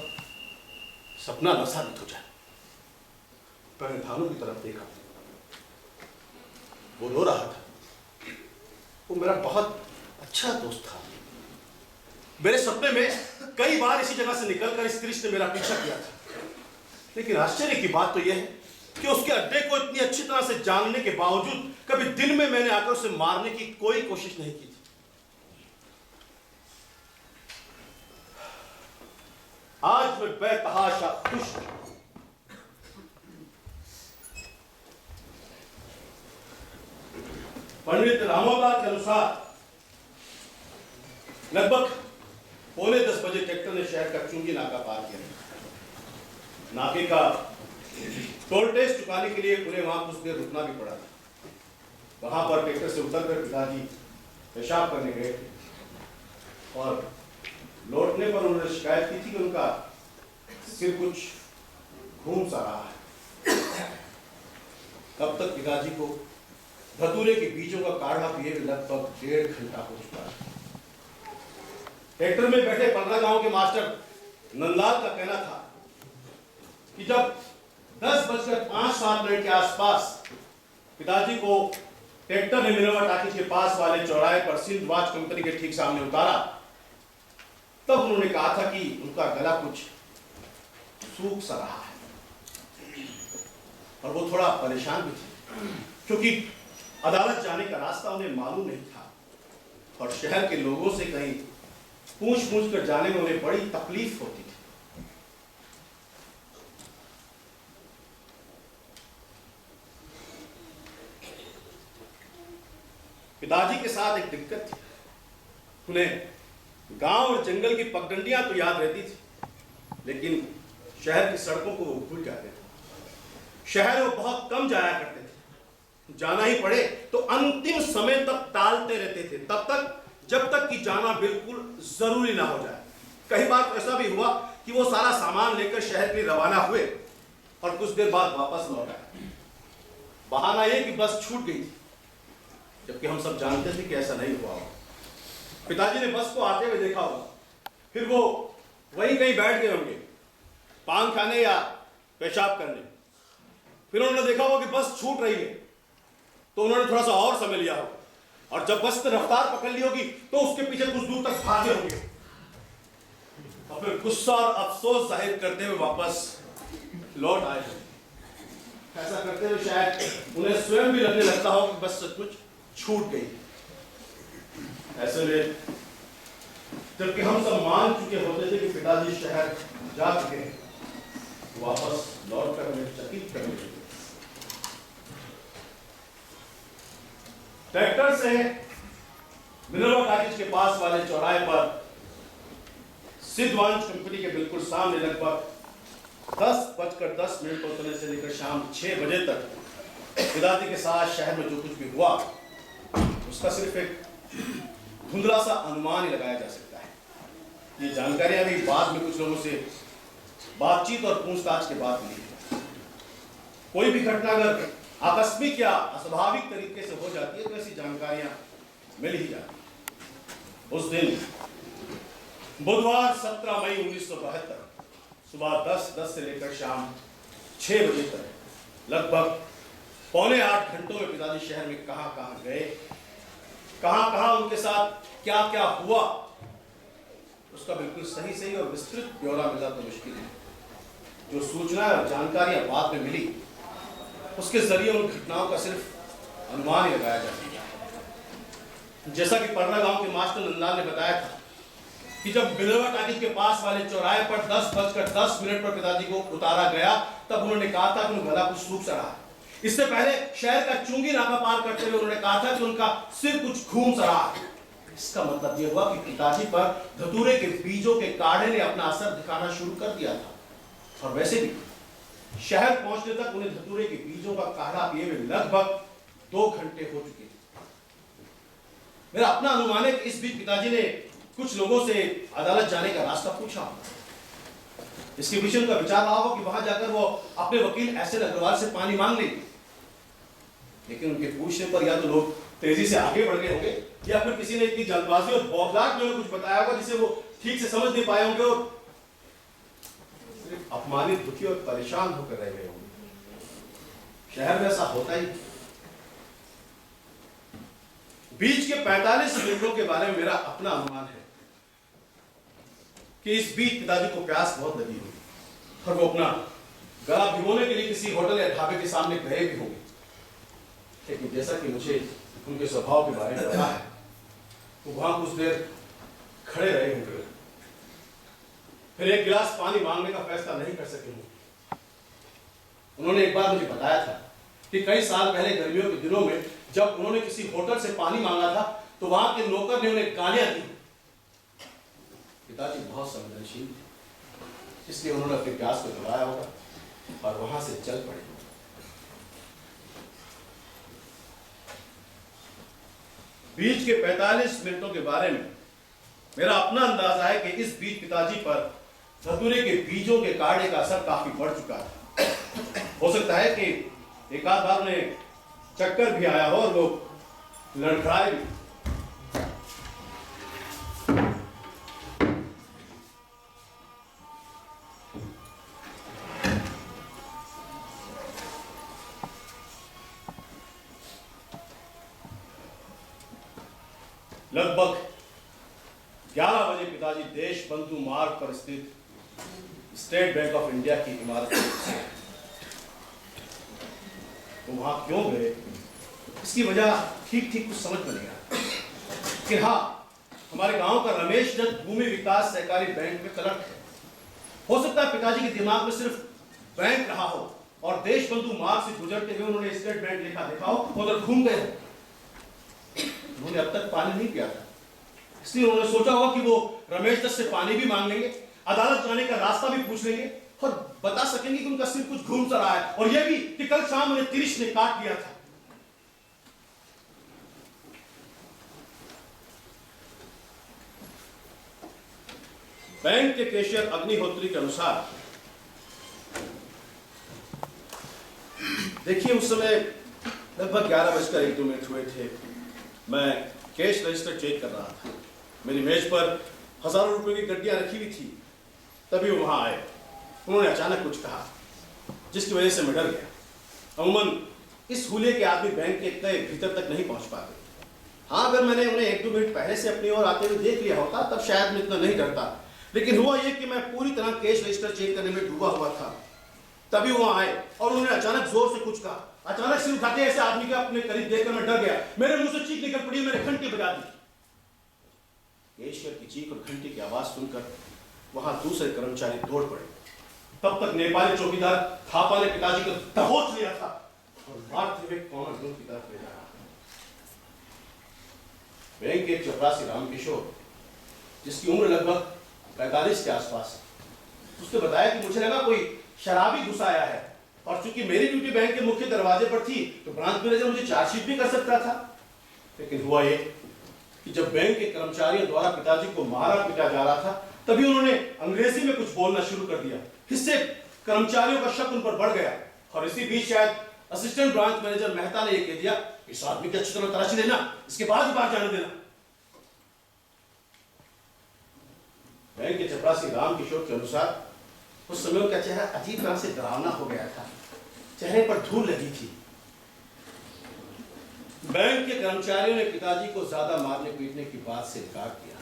सपना न साबित हो जाए। मैंने थानू की तरफ देखा, वो रो रहा था। वो मेरा बहुत अच्छा दोस्त था। मेरे सपने में कई बार इसी जगह से निकलकर इस दृश्य ने मेरा पीछा किया था, लेकिन आश्चर्य की बात तो यह है कि उसके अड्डे को इतनी अच्छी तरह से जानने के बावजूद कभी दिन में मैंने आकर उसे मारने की कोई कोशिश नहीं की थी। आज मैं बेतहाशा खुश हूं। पंडित रामोदास के अनुसार लगभग 9:45 बजे ट्रैक्टर ने शहर का चुंगी नाका पार किया। नाके का टोल टैक्स चुकाने के लिए उन्हें वहां कुछ देर रुकना भी पड़ा था। वहां पर ट्रैक्टर से उतरकर पिताजी पेशाब करने गए थे और लौटने पर उन्होंने शिकायत की थी कि उनका सिर कुछ घूम सा रहा है। तब तक पिताजी को धतूरे के बीजों का काढ़ा पिए लगभग 1.5 घंटा हो चुका है। ट्रैक्टर में बैठे 15 गांव के मास्टर नंदलाल का कहना था कि जब 10:05 के आसपास पिताजी को ट्रैक्टर ने मिनरवा टाकीज के पास वाले चौराहे पर सिंध वॉच कंपनी के ठीक सामने उतारा, तब उन्होंने कहा था कि उनका गला कुछ सूख सा रहा है और वो थोड़ा परेशान भी थे, क्योंकि अदालत जाने का रास्ता उन्हें मालूम नहीं था और शहर के लोगों से कहीं पूछ कर जाने में उन्हें बड़ी तकलीफ होती थी। पिताजी के साथ एक दिक्कत थी। उन्हें गांव और जंगल की पगडंडियां तो याद रहती थी, लेकिन शहर की सड़कों को वो भूल जाते थे। शहर वो बहुत कम जाया करते थे। जाना ही पड़े तो अंतिम समय तक टालते रहते थे, तब तक जब तक कि जाना बिल्कुल जरूरी ना हो जाए। कई बार तो ऐसा भी हुआ कि वो सारा सामान लेकर शहर के लिए रवाना हुए और कुछ देर बाद वापस लौट आए। बहाना ये कि बस छूट गई थी, जबकि हम सब जानते थे कि ऐसा नहीं हुआ। पिताजी ने बस को आते हुए देखा होगा, फिर वो वहीं कहीं बैठ गए होंगे, पान खाने या पेशाब करने। फिर उन्होंने देखा होगा कि बस छूट रही है, तो उन्होंने थोड़ा सा और समय लिया होगा, और जब बस ने रफ्तार पकड़ ली होगी तो उसके पीछे कुछ दूर तक भागे होंगे और फिर गुस्सा और अफसोस जाहिर करते हुए वापस लौट आए। ऐसा करते हुए शायद उन्हें स्वयं भी लगने लगता हो कि बस कुछ छूट गई। ऐसे में जबकि हम सब मान चुके होते थे कि पिताजी शहर जा चुके हैं, वापस लौट कर हमें चकित करने लगे। ट्रैक्टर से मिनरवा टाकीज के पास वाले चौराहे पर सिंध वॉच कंपनी के बिल्कुल सामने लगभग 10:10 उतरने से लेकर शाम 6 बजे तक पिताजी के साथ शहर में जो कुछ भी हुआ उसका सिर्फ एक धुंधला सा अनुमान ही लगाया जा सकता है। ये जानकारियां भी बाद में कुछ लोगों से बातचीत और पूछताछ के बाद मिली है। कोई भी घटना अगर आकस्मिक या अस्वाभाविक तरीके से हो जाती है तो ऐसी जानकारियां मिल ही जाती है। उस दिन बुधवार 17 मई 1972 सुबह 10:10 से लेकर शाम 6 बजे तक लगभग पौने 8 घंटों में पिताजी शहर में कहां गए, कहां उनके साथ क्या क्या हुआ, उसका बिल्कुल सही और विस्तृत ब्यौरा मिलना तो मुश्किल है। जो सूचना और जानकारियां बाद में मिली उसके जरिए उन घटनाओं का सिर्फ अनुमान ही लगाया जा सकता है। जैसा कि परला गांव के मास्टर नंदलाल ने बताया था कि जब बिलवा टाकिज के पास वाले चौराहे पर 10:10 पर पिताजी को उतारा गया तब उन्होंने कहा था कि गला कुछ सूख सा रहा। इससे पहले शहर का चुंगी नाका पार करते हुए उन्होंने कहा था कि उनका सिर कुछ घूम सा रहा है। इसका मतलब यह हुआ कि पिताजी पर धतूरे के बीजों के काढ़े ने अपना असर दिखाना शुरू कर दिया था। और वैसे भी शहर पहुंचने तक उन्हें धतूरे के बीजों का काढ़ा पिए हुए लगभग 2 घंटे हो चुके थे। मेरा अपना अनुमान है कि इस बीच पिताजी ने कुछ लोगों से अदालत जाने का रास्ता पूछा। इसके पीछे उनका विचार रहा हो कि वहां जाकर वो अपने वकील एसएन अग्रवाल से पानी मांग लेंगे, लेकिन उनके पूछने पर या तो लोग तेजी से आगे बढ़ गए होंगे या फिर किसी ने इतनी जल्दबाजी और बौखलाहट में कुछ बताया होगा जिसे वो ठीक से समझ नहीं पाए होंगे और सिर्फ अपमानित, दुखी और परेशान होकर रह गए होंगे। शहर में ऐसा होता ही। बीच के 45 मिनटों के बारे में मेरा अपना अनुमान है कि इस बीच पिताजी को प्यास बहुत लगी हुई और वो अपना गला भिगोने के लिए किसी होटल या ढाबे के सामने गए भी होंगे। लेकिन जैसा कि मुझे उनके स्वभाव के बारे में पता है वो वहां कुछ देर खड़े रहे होंगे, फिर एक गिलास पानी मांगने का फैसला नहीं कर सके होंगे। उन्होंने एक बार मुझे बताया था कि कई साल पहले गर्मियों के दिनों में जब उन्होंने किसी होटल से पानी मांगा था तो वहां के नौकर ने उन्हें गालियां दी। पिताजी बहुत संवेदनशील थे, इसलिए उन्होंने अपने प्यास को दबाया होगा और वहां से चल पड़े। बीच के 45 मिनटों के बारे में मेरा अपना अंदाजा है कि इस बीच पिताजी पर धतूरे के बीजों के काढ़े का असर काफी बढ़ चुका था। हो सकता है कि एक आध बार उन्हें चक्कर भी आया हो और वो लड़खड़ाए भी। लगभग 11 बजे पिताजी देश बंधु मार्ग पर स्थित स्टेट बैंक ऑफ इंडिया की इमारत में तो वहां क्यों गए इसकी वजह ठीक कुछ समझ में नहीं आया। कि हाँ, हमारे गांव का रमेश दत्त भूमि विकास सहकारी बैंक में क्लर्क है। हो सकता है पिताजी के दिमाग में सिर्फ बैंक रहा हो और देश बंधु मार्ग से गुजरते हुए उन्होंने स्टेट बैंक लिखा देखा हो, उधर घूम गए। उन्होंने अब तक पानी नहीं पिया था, इसलिए उन्होंने सोचा होगा कि वो रमेश दत्त से पानी भी मांग लेंगे, अदालत जाने का रास्ता भी पूछ लेंगे और बता सकेंगे कि उनका सिर कुछ घूम सा रहा है और यह भी कि कल शाम उन्हें तिरिश ने काट लिया था। बैंक के कैशियर अग्निहोत्री के अनुसार देखिए उस समय लगभग 11:01 हुए थे। मैं कैश रजिस्टर चेक कर रहा था। मेरी मेज पर हजारों रुपए की गड्डियां रखी हुई थी। तभी वो वहां आए। उन्होंने अचानक कुछ कहा जिसकी वजह से मैं डर गया। अमूमन इस हुलिये के आदमी बैंक के इतने भीतर तक नहीं पहुंच पाते। हाँ, अगर मैंने उन्हें 1-2 मिनट पहले से अपनी ओर आते हुए देख लिया होता तब शायद मैं इतना नहीं डरता। लेकिन हुआ यह कि मैं पूरी तरह कैश रजिस्टर चेक करने में डूबा हुआ था। तभी वहां आए और उन्होंने अचानक जोर से कुछ कहा। अचानक सिर उठाते ऐसे आदमी के अपने करीब देखकर मैं डर गया। मेरे मुंह से चीख निकल पड़ी, मैंने घंटी बजा दी। कैशियर की चीख और घंटी की आवाज सुनकर वहां दूसरे कर्मचारी दौड़ पड़े। तब तक नेपाली चौकीदार थापा ने पिताजी को दबोच लिया था और मारते हुए कॉमन रूम की तरफ ले जा रहा था। बैंक के चपरासी रामकिशोर, जिसकी उम्र लगभग 45 के आसपास, उसने बताया कि मुझे लगा कोई शराबी घुस आया है और चूंकि मेरी ड्यूटी बैंक के मुख्य दरवाजे पर थी तो ब्रांच मैनेजर मुझे चार्जशीट भी कर सकता था। लेकिन हुआ ये कि जब बैंक के कर्मचारियों द्वारा पिताजी को मारा पीटा जा रहा था तभी उन्होंने अंग्रेजी में कुछ बोलना शुरू कर दिया। इससे कर्मचारियों का शक उन पर बढ़ गया और इसी बीच शायद असिस्टेंट ब्रांच मैनेजर मेहता ने यह कह दिया, इस आदमी की अच्छी तरह तलाशी लेना, इसके बाद ही बाहर जाने देना। बैंक के चपरासी राम किशोर के अनुसार उस समय उनका चेहरा अजीब तरह से डरावना हो गया था, चेहरे पर धूल लगी थी। बैंक के कर्मचारियों ने पिताजी को ज्यादा मारने पीटने की बात से इनकार किया,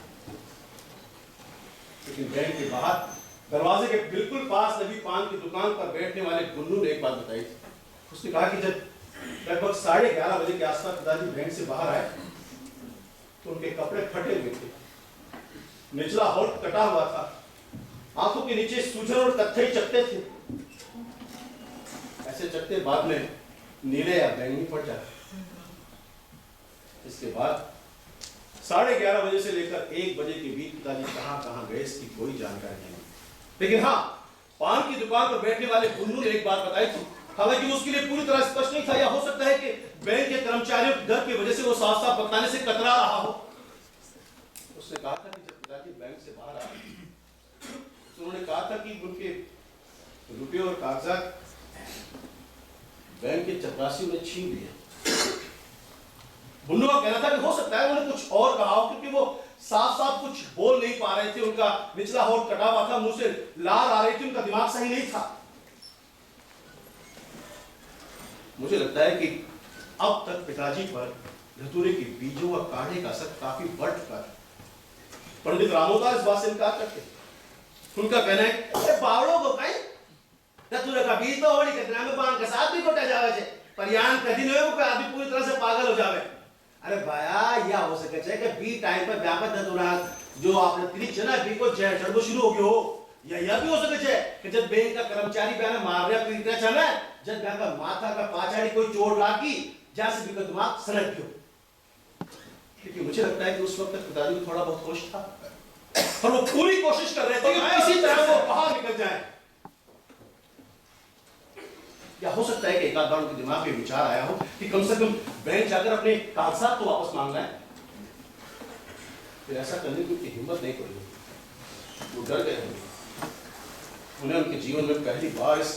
लेकिन बैंक के बाहर दरवाजे के बिल्कुल पास लगी पान की दुकान पर बैठने वाले गुन्नू ने एक बात बताई थी। उसने कहा कि जब लगभग 11:30 बजे के आसपास पिताजी बैंक से बाहर आए तो उनके कपड़े फटे हुए थे, निचला होठ कटा हुआ था, आंखों के नीचे सूजन और कत्थई चकत्ते थे। ऐसे चकत्ते बाद में नीले या बैंगनी पड़ जाते। इसके बाद 11:30 बजे से लेकर 1 बजे के बीच पिताजी कहां गए इसकी कोई जानकारी नहीं। लेकिन हाँ, पान की दुकान पर बैठने वाले गुन्नू ने एक बात बताई थी, हालांकि वो उसके लिए पूरी तरह स्पष्ट नहीं था, या हो सकता है कि बैंक के कर्मचारियों के डर की वजह से वो साफ साफ बताने से कतरा रहा हो। उसने कहा था कि जब पिताजी बैंक से बाहर आए तो उन्होंने कहा था कि उनके रुपये और कागजात बैंक के चपरासियों ने छीन लिए। गुन्नू का कहना था कि हो सकता है उन्होंने कुछ और कहा हो, क्योंकि वो साफ साफ कुछ बोल नहीं पा रहे थे, उनका निचला होठ कटा हुआ था, मुंह से लार आ रही थी, उनका दिमाग सही नहीं था। मुझे लगता है कि अब तक पिताजी पर धतूरे के बीजों और काढ़े का असर काफी बढ़ चुका है। पंडित रामोदास इस बात से इनकार करते। उनका कहना है, अरे बावड़ों को कहीं धतूरे का बीज तो होली कतना में पान का साथ भी कोटा जावे छे, पर यान कदी न हो कोई आदमी पूरी तरह से पागल हो जावे। अरे भाया या हो सके छे कि बी टाइम पर व्यापक धतूरा जो आपने त्रिच ना बी को जड़ चढ़बो शुरू हो गयो हो, या यह भी हो सके छे कि जब बैंक का कर्मचारी बेने मार रहा पीट रहा छे ना, जब बैंक का माथा का पाछाड़ी कोई चोट लागी जैसे भी का दिमाग सनक गयो। क्योंकि मुझे लगता है कि उस वक्त पिताजी को थोड़ा बहुत होश था और वो पूरी कोशिश कर रहे थे कि किसी तरह वो बाहर निकल जाए। या हो सकता है कि एक आध बार उनके दिमाग में विचार आया हो कि कम से कम बैंक जाकर अपने कागजात तो वापस मांगना है। फिर ऐसा करने की उनकी हिम्मत नहीं पड़ी, वो डर गए होंगे। उन्हें उनके जीवन में पहली बार इस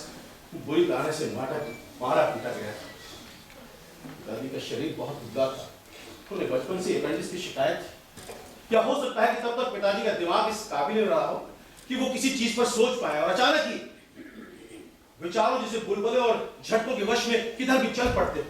बुरी तरह से मारा पीटा गया। दादी का शरीर बहुत दुबला था, उन्हें बचपन से एपेंडिक्स की शिकायत थी। या हो सकता है कि तब तक पिताजी का दिमाग इस काबिल नहीं रहा हो कि वो किसी चीज पर सोच पाए और अचानक ही विचारों जैसे बुलबुले और झटकों के वश में किधर भी चल पड़ते।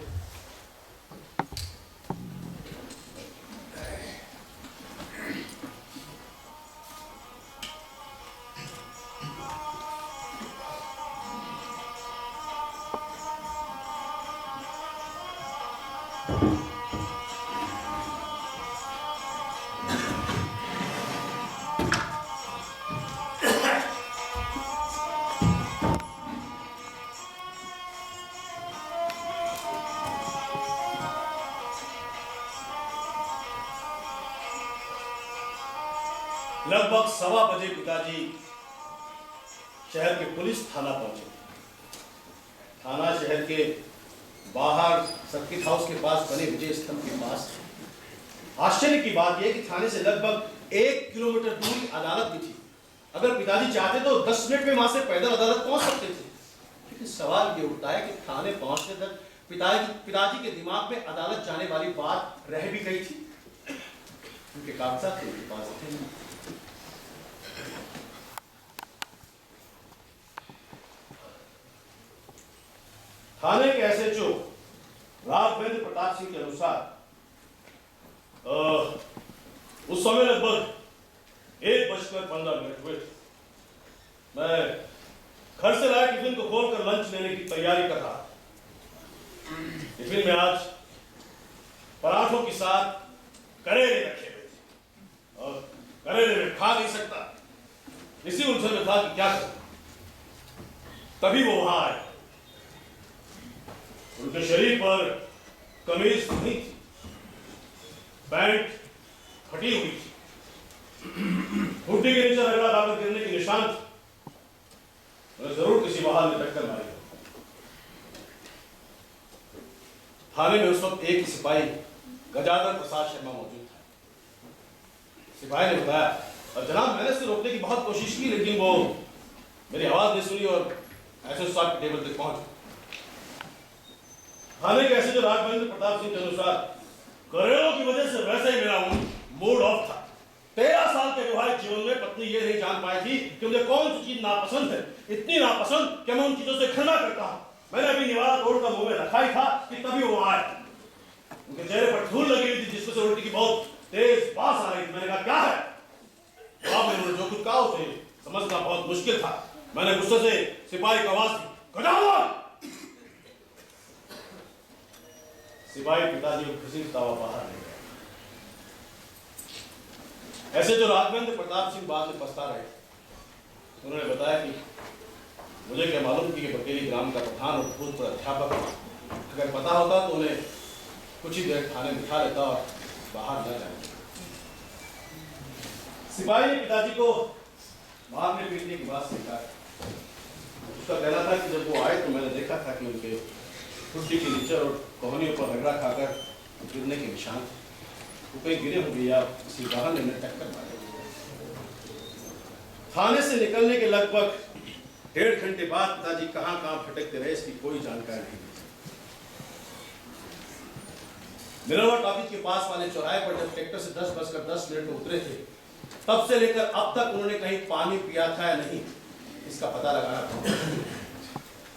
लगभग 1:15 बजे पिताजी शहर के पुलिस थाना पहुंचे। थाना शहर के बाहर सर्किट हाउस के पास बने विजय स्तंभ के पास। आश्चर्य की बात यह कि थाने से लगभग 1 किलोमीटर दूर अदालत भी थी। अगर पिताजी चाहते तो 10 मिनट में वहां से पैदल अदालत पहुंच सकते थे। लेकिन सवाल ये उठता है कि थाने पहुंचने तक पिताजी के दिमाग में अदालत जाने वाली बात रह भी गई थी। उनके कागजात उनके पास थे। थाने के एसएचओ राघवेंद्र प्रताप सिंह के अनुसार उस समय लगभग 1:15 हुए। मैं घर से लाया टिफिन को खोलकर लंच लेने की तैयारी कर रहा। टिफिन में आज पराठों के साथ करेले रखे हुए थे और करेले में खा नहीं सकता, इसी उलझन में था कि क्या करूं। तभी वो वहां आए। उनके शरीर पर कमीज नहीं थी, पैंट फटी हुई थी, घुटने के नीचे रगड़ा दाखिल करने के निशान थे। जरूर किसी बहाल ने टक्कर मारी। थाने में उस वक्त एक सिपाही गजाधर प्रसाद शर्मा मौजूद था। सिपाही ने बताया और जनाब मैंने उसे रोकने की बहुत कोशिश की, लेकिन वो मेरी आवाज नहीं सुनी और ऐसे साहब के टेबल तक पहुंच। खाने के ऐसे जो राघवेंद्र प्रताप सिंह के अनुसार करोड़ों की वजह से वैसे ही मेरा मूड ऑफ था। 13 साल के विवाहित जीवन में पत्नी ये नहीं जान पाई थी कि मुझे कौन सी चीज नापसंद है, इतनी नापसंद कि मैं उन चीजों से घृणा करता हूं। मैंने अभी निवाला तोड़कर मुंह में रखा ही था कि तभी वो आए। उनके चेहरे पर धूल लगी हुई थी जिसमें से उल्टी की बहुत तेज बास आ रही थी। मैंने कहा क्या है? जवाब में उन्होंने जो कुछ कहा उसे समझना बहुत मुश्किल था। मैंने गुस्से से सिपाही की आवाज दी, सिपाही पिताजी को घसीटता हुआ बाहर ले गया। ऐसे जो राघवेंद्र प्रताप सिंह बाद में पछता रहे, उन्होंने बताया कि मुझे क्या मालूम कि बकेली ग्राम का प्रधान और भूतपूर्व अध्यापक, अगर पता होता तो उन्हें कुछ ही देर थाने में बिठा लेता और बाहर न जाए। सिपाही ने पिताजी को मारने पीटने की बात स्वीकार। उसका कहना था कि जब वो आए तो मैंने देखा था कि उनके ठुड्डी के नीचे और कोहनियों पर रगड़ा खाकर गिरने के निशान, वो कहीं गिरे होंगे या किसी वाहन ने उन्हें टक्कर मारी। थाने से निकलने के लगभग 1.5 घंटे बाद पिताजी कहां भटकते रहे इसकी कोई जानकारी नहीं। मिनरवा टॉकीज के पास वाले चौराहे पर जब ट्रैक्टर से 10:10 में उतरे थे, तब से लेकर अब तक उन्होंने कहीं पानी पिया था या नहीं, इसका पता लगाना था।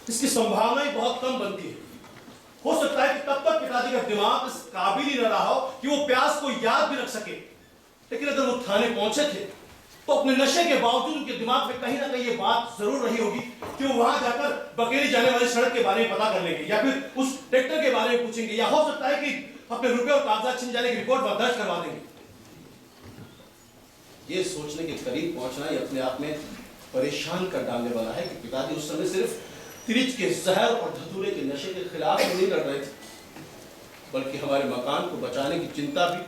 इसकी संभावना ही बहुत कम बनती है। हो सकता है कि तब तक पिताजी का दिमाग इस काबिल ही न रहा हो कि वो प्यास को याद भी रख सके। लेकिन अगर वो थाने पहुंचे थे तो अपने नशे के बावजूद उनके दिमाग में कहीं ना कहीं ये बात जरूर रही होगी कि वो वहां जाकर बकेली जाने वाली सड़क के बारे में पता कर लेंगे या फिर उस ट्रैक्टर के बारे में पूछेंगे, या हो सकता है कि अपने रुपए और कागजात छिन जाने की रिपोर्ट वहां दर्ज करवा देंगे। ये सोचने के करीब पहुंचना ही अपने आप में परेशान कर डालने वाला है कि पिताजी उस समय सिर्फ तिरिच के जहर और धतूरे के नशे के खिलाफ नहीं लड़ रहे थे, बल्कि हमारे मकान को बचाने की चिंता भी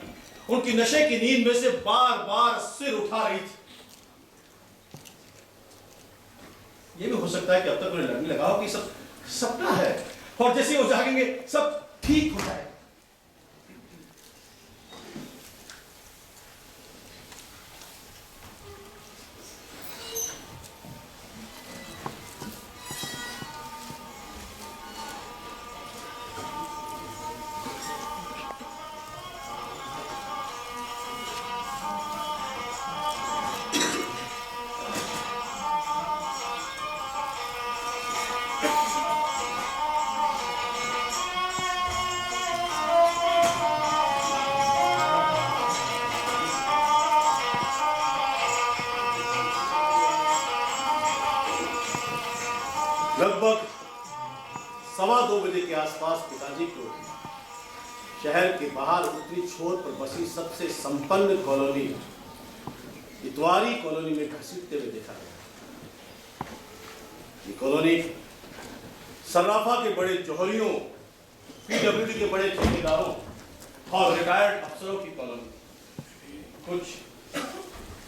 उनकी नशे की नींद में से बार बार सिर उठा रही थी। यह भी हो सकता है कि अब तक उन्हें लगने लगा हो कि सब सपना है और जैसे वो जागेंगे सब ठीक हो जाए। लगभग 2:15 बजे के आसपास पिताजी को शहर के बाहर उत्तरी छोर पर बसी सबसे संपन्न कॉलोनी इतवारी कॉलोनी में घसीटते हुए देखा गया। ये कॉलोनी सर्राफा के बड़े जौहरियों, पीडब्ल्यूडी के बड़े ठेकेदारों और रिटायर्ड अफसरों की कॉलोनी। कुछ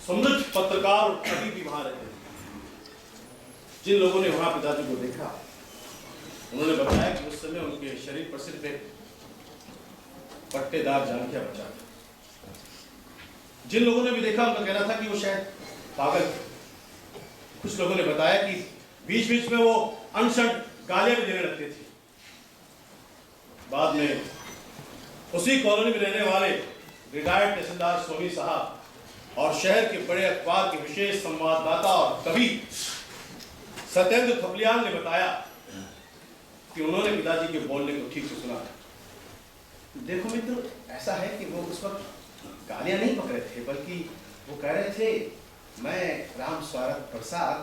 समृद्ध पत्रकार और कवि भी वहां रहते थे। जिन लोगों ने वहां पिताजी को देखा, उन्होंने बताया कि उस समय उनके शरीर पर सिर्फ एक पट्टेदार जांघिया बचा था। जिन लोगों ने भी देखा उनका कहना था कि वो शायद पागल थे। कुछ लोगों ने बताया कि बीच बीच में वो अनशन गालियां भी देने लगते थे। बाद में उसी कॉलोनी में रहने वाले रिटायर्ड तहसीलदार सोनी साहब और शहर के बड़े अखबार के विशेष संवाददाता और कवि सत्येंद्र थपलियाल ने बताया कि उन्होंने पिताजी के बोलने को ठीक से सुना। देखो मित्र, ऐसा है कि वो उस वक्त गालियां नहीं पकड़े थे, बल्कि वो कह रहे थे, मैं Ram Swagat Prasad,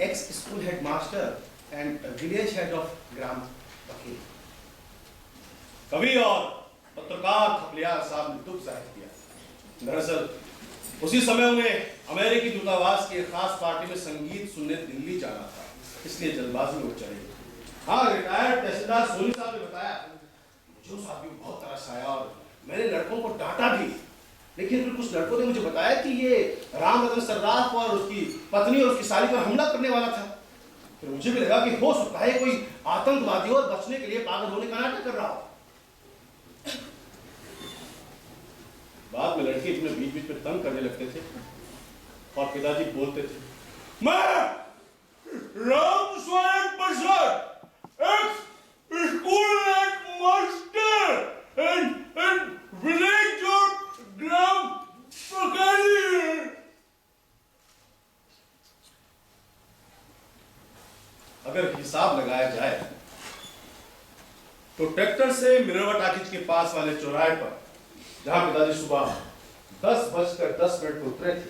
ex school headmaster and village head of Gram Bakeli. कवि और पत्रकार थपलियाल साहब ने दुख जाहिर किया। दरअसल उसी समय उन्हें अमेरिकी दूतावास की एक खास पार्टी में संगीत सुनने दिल्ली जाना था, इसलिए जल्दबाजी में वो चले गए। हाँ, रिटायर्ड तहसीलदार सोनी साहब ने बताया, मुझे उस आदमी को बहुत तरस आया और मैंने लड़कों को डांटा भी, लेकिन फिर कुछ लड़कों ने मुझे बताया कि ये राम रतन सर्राफ और उसकी पत्नी और उसकी साली पर हमला करने वाला था। फिर मुझे भी लगा कि हो सकता है कोई आतंकवादी और बचने के लिए पागल होने का नाटक कर रहा हो। बाद में लड़के इतने बीच बीच में तंग करने लगते थे और पिताजी बोलते थे, मैं राम स्वयं प्रसाद, एक स्कूल मास्टर एंड विलेज और ग्राम प्रकारी। अगर हिसाब लगाया जाए तो ट्रैक्टर से मिनर्वा टाकीज के पास वाले चौराहे पर, जहां पिताजी सुबह 10:10 को उतरे थे,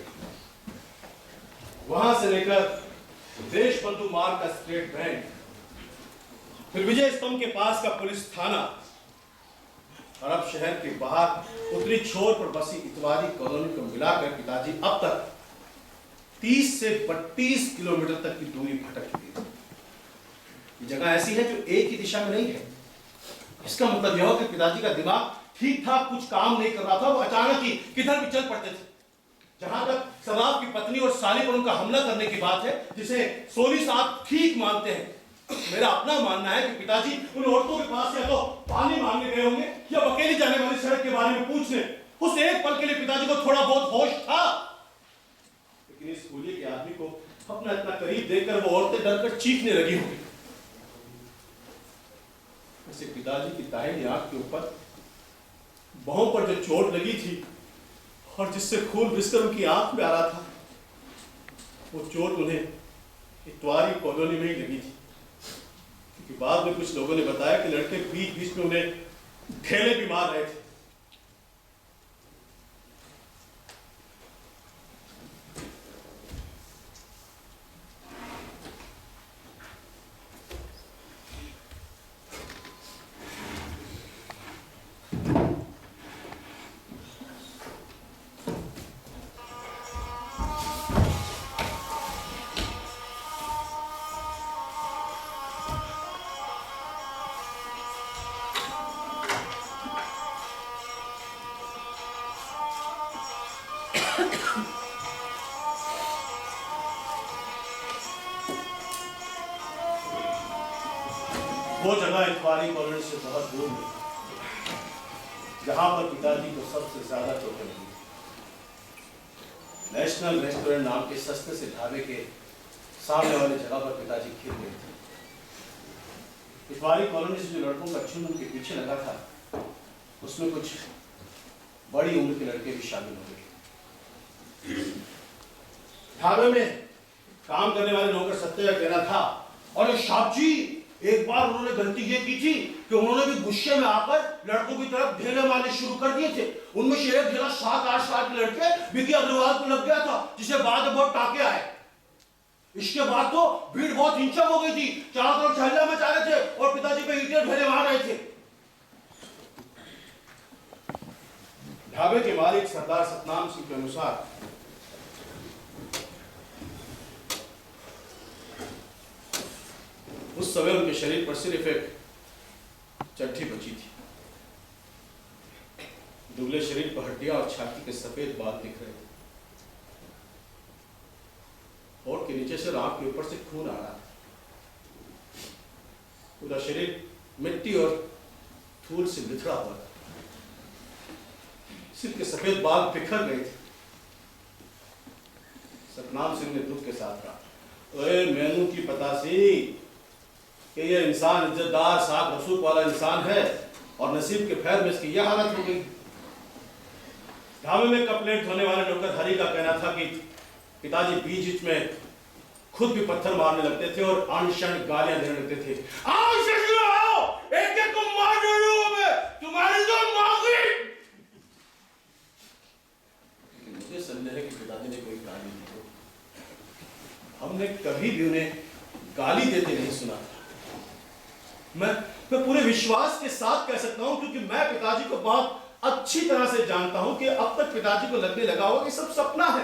वहां से लेकर देश बंधु मार्ग का स्टेट बैंक, फिर विजय स्तंभ के पास का पुलिस थाना, और अब शहर के बाहर उत्तरी छोर पर बसी इतवारी कॉलोनी को मिलाकर पिताजी अब तक 30 से 32 किलोमीटर तक की दूरी भटक चुकी है। ये जगह ऐसी है जो एक ही दिशा में नहीं है। इसका मतलब यह हो कि पिताजी का दिमाग ठीक ठाक कुछ काम नहीं कर रहा था, वो अचानक ही किधर भी चल पड़ते थे। जहां तक सराफ की पत्नी और साली पर उनका हमला करने की बात है, जिसे सोनी साहब ठीक मानते हैं, मेरा अपना मानना है कि पिताजी उन औरतों के पास या तो पानी मांगने गए होंगे या बकेली जाने वाली सड़क के बारे में पूछने। उस एक पल के लिए पिताजी को थोड़ा बहुत होश था, लेकिन इस गोली के आदमी को अपना इतना करीब देखकर वो औरतें डरकर चीखने लगी होंगी। ऐसे पिताजी की दाहिनी आंख के ऊपर बाहों पर जो चोट लगी थी और जिससे खून विस्कर उनकी आंख में आ रहा था, वो चोट उन्हें इतवारी कॉलोनी में ही लगी थी। क्योंकि बाद में कुछ लोगों ने बताया कि लड़के बीच बीच में उन्हें ढेले भी मार रहे थे। वो जगह इतवारी कॉलोनी से बहुत दूर है, जहां पर पिताजी को सबसे ज्यादा चोटें लगी। नेशनल रेस्टोरेंट नाम के सस्ते से ढाबे के सामने वाली जगह पर पिताजी गिर गए थे। इतवारी कॉलोनी से जो लड़कों का झुंड उनके पीछे लगा था, उसमें कुछ बड़ी उम्र के लड़के भी शामिल हो गए। ढाबे में काम करने वाले नौकर सत्य का कहना था, और साहब जी, एक बार उन्होंने गलती ये की थी कि उन्होंने भी गुस्से में आकर लड़कों की तरफ ढेले मारने शुरू कर दिए थे। उनमें से एक ढेला 7-8 साल के लड़के विकी अग्रवाल को लग गया था, जिसे बाद में बहुत टाके आए। इसके बाद तो भीड़ बहुत हिंसक हो गई थी, चारों तरफ चहल्ला मचा रहे थे और पिताजी पे ईंटें ढेले मार रहे थे। ढाबे के मालिक सरदार सतनाम सिंह के अनुसार उस समय उनके शरीर पर सिर्फ एक चड्ढी बची थी। दुबले शरीर पर हड्डियां और छाती के सफेद बाल दिख रहे थे। होठ के नीचे से आंख के ऊपर से खून आ रहा था। पूरा शरीर मिट्टी और धूल से बिखरा हुआ था। सिर के सफेद बाल बिखर गए थे। सतनाम सिंह ने दुख के साथ कहा, ओए मैनू की पता सी कि ये इंसान इज्जतदार साग रसूख वाला इंसान है, और नसीब के फेर में इसकी यह हालत हो गई। ढाबे में कप प्लेट धोने वाले नौकर हरी का कहना था कि पिताजी बीच बीच में खुद भी पत्थर मारने लगते थे और अनशन गालियां देने लगते थे। आओ एक एक को मार डालूंगा मैं, तुम्हारी तो मौगी। मुझे संदेह है कि पिताजी ने कोई गाली दी हो। हमने कभी भी उन्हें गाली देते नहीं सुना था। मैं पूरे विश्वास के साथ कह सकता हूं, क्योंकि मैं पिताजी को बहुत अच्छी तरह से जानता हूं कि अब तक पिताजी को लगने लगा होगा कि सब सपना है।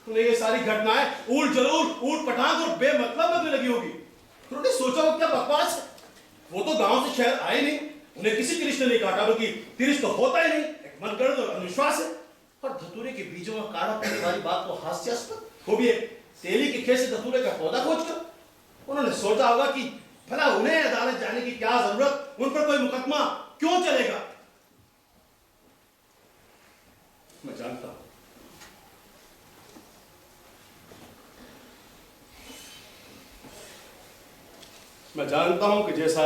उन्हें ये सारी घटनाएं ऊट जरूर, ऊट पटांग और बेमतलब लगने लगी होगी। उन्होंने सोचा वो क्या बकवास है। वो तो गांव से शहर आए नहीं, उन्हें किसी तिरिश ने नहीं काटा, बल्कि तिरिश तो होता ही नहीं, एक मनगढ़ंत और अंधविश्वास है। और धतूरे के बीजों में काढ़ा पीने वाली बात को हास्यास्पद, वो भी एक तेली के खेत से धतूरे का पौधा खोजकर। उन्होंने सोचा होगा कि भला उन्हें अदालत जाने की क्या जरूरत, उन पर कोई मुकदमा क्यों चलेगा। मैं जानता हूं मैं जानता हूं कि जैसा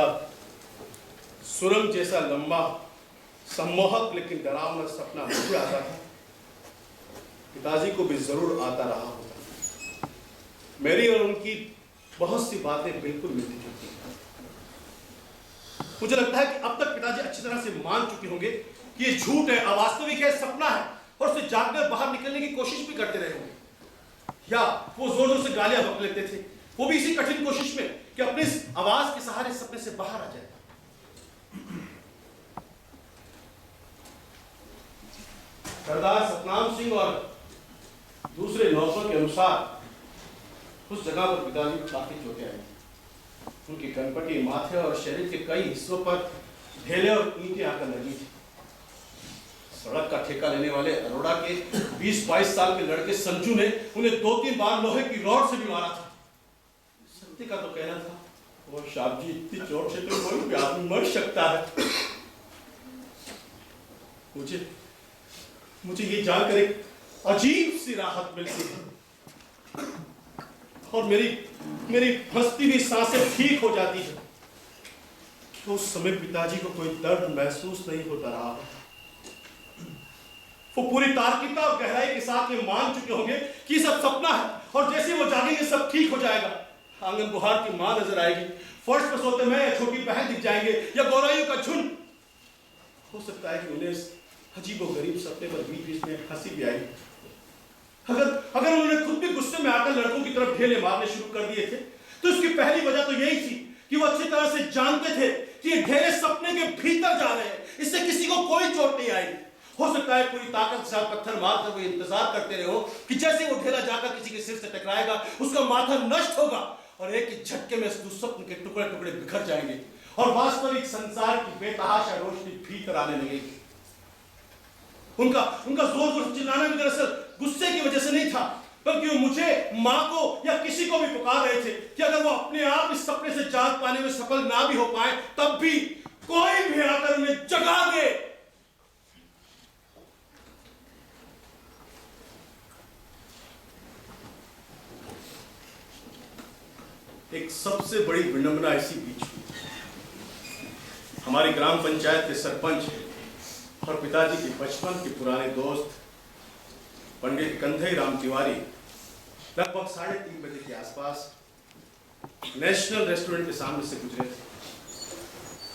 सुरंग जैसा लंबा सम्मोहक लेकिन डरावना सपना मुझे आता था, पिताजी को भी जरूर आता रहा होगा। मेरी और उनकी बहुत सी बातें बिल्कुल मिलती जुलती हैं। मुझे लगता है कि अब तक पिताजी अच्छी तरह से मान चुके होंगे कि ये झूठ है, अवास्तविक है, सपना है, और उससे जागकर बाहर निकलने की कोशिश भी करते रहे होंगे। या वो जोर जोर से गालियां बक लेते थे, वो भी इसी कठिन कोशिश में कि अपनी इस आवाज के सहारे सपने से बाहर आ जाए। सरदार सतनाम सिंह और दूसरे नौकरों के अनुसार उस जगह पर पिताजी को काफी चोटें आई। उनकी कनपटी, माथे और शरीर के कई हिस्सों पर ढेले और ईंटें आकर लगी थी। सड़क का ठेका लेने वाले अरोड़ा के 20-22 साल के लड़के संजू ने उन्हें 2-3 बार लोहे की रॉड से भी मारा था। सत्य का तो कहना था, वो साहब जी, इतनी चोट से तो कोई भी आदमी मर सकता है। मुझे ये जानकर एक अजीब सी राहत मिलती है और मेरी फंसती हुई सांसें ठीक हो जाती है। तो उस समय पिताजी को कोई दर्द महसूस नहीं होता रहा। वो पूरी तार्किकता और गहराई के साथ ये मान चुके होंगे कि सब सपना है और जैसे वो जागेंगे सब ठीक हो जाएगा। आंगन बुहार की मां नजर आएगी, फर्श पर सोते मैं या छोटी बहन दिख जाएंगे या गौराइयों का झुंड। हो सकता है कि उन्हें इस अजीब और गरीब सपने पर बीच बीच में हंसी भी आई। अगर उन्होंने खुद भी गुस्से में आकर लड़कों की तरफ ढेले मारने शुरू कर दिए थे तो इसकी पहली वजह तो यही थी कि वो अच्छी तरह से जानते थे कि ये ढेले सपने के भीतर जा रहे हैं, इससे किसी को कोई चोट नहीं आएगी। हो सकता है पूरी ताकत के साथ पत्थर मारकर वो इंतजार करते रहे हो कि जैसे वो ढेला जाकर किसी के सिर से टकराएगा उसका माथा नष्ट होगा और एक ही झटके में स्वप्न के टुकड़े टुकड़े बिखर जाएंगे और वास्तविक संसार की बेतहाशा रोशनी भीतर आने लगेगी। उनका जोर जोर चिल्लाना भी दरअसल गुस्से की वजह से नहीं था, बल्कि वो मुझे, मां को या किसी को भी पुकार रहे थे कि अगर वो अपने आप इस सपने से जाग पाने में सफल ना भी हो पाए तब भी कोई भी आकर उन्हें जगा दे। एक सबसे बड़ी विडंबना इसी बीच हुई। हमारी ग्राम पंचायत के सरपंच और पिताजी के बचपन के पुराने दोस्त पंडित कंधई राम तिवारी लगभग 3:30 बजे के आसपास नेशनल रेस्टोरेंट के सामने से गुजरे थे।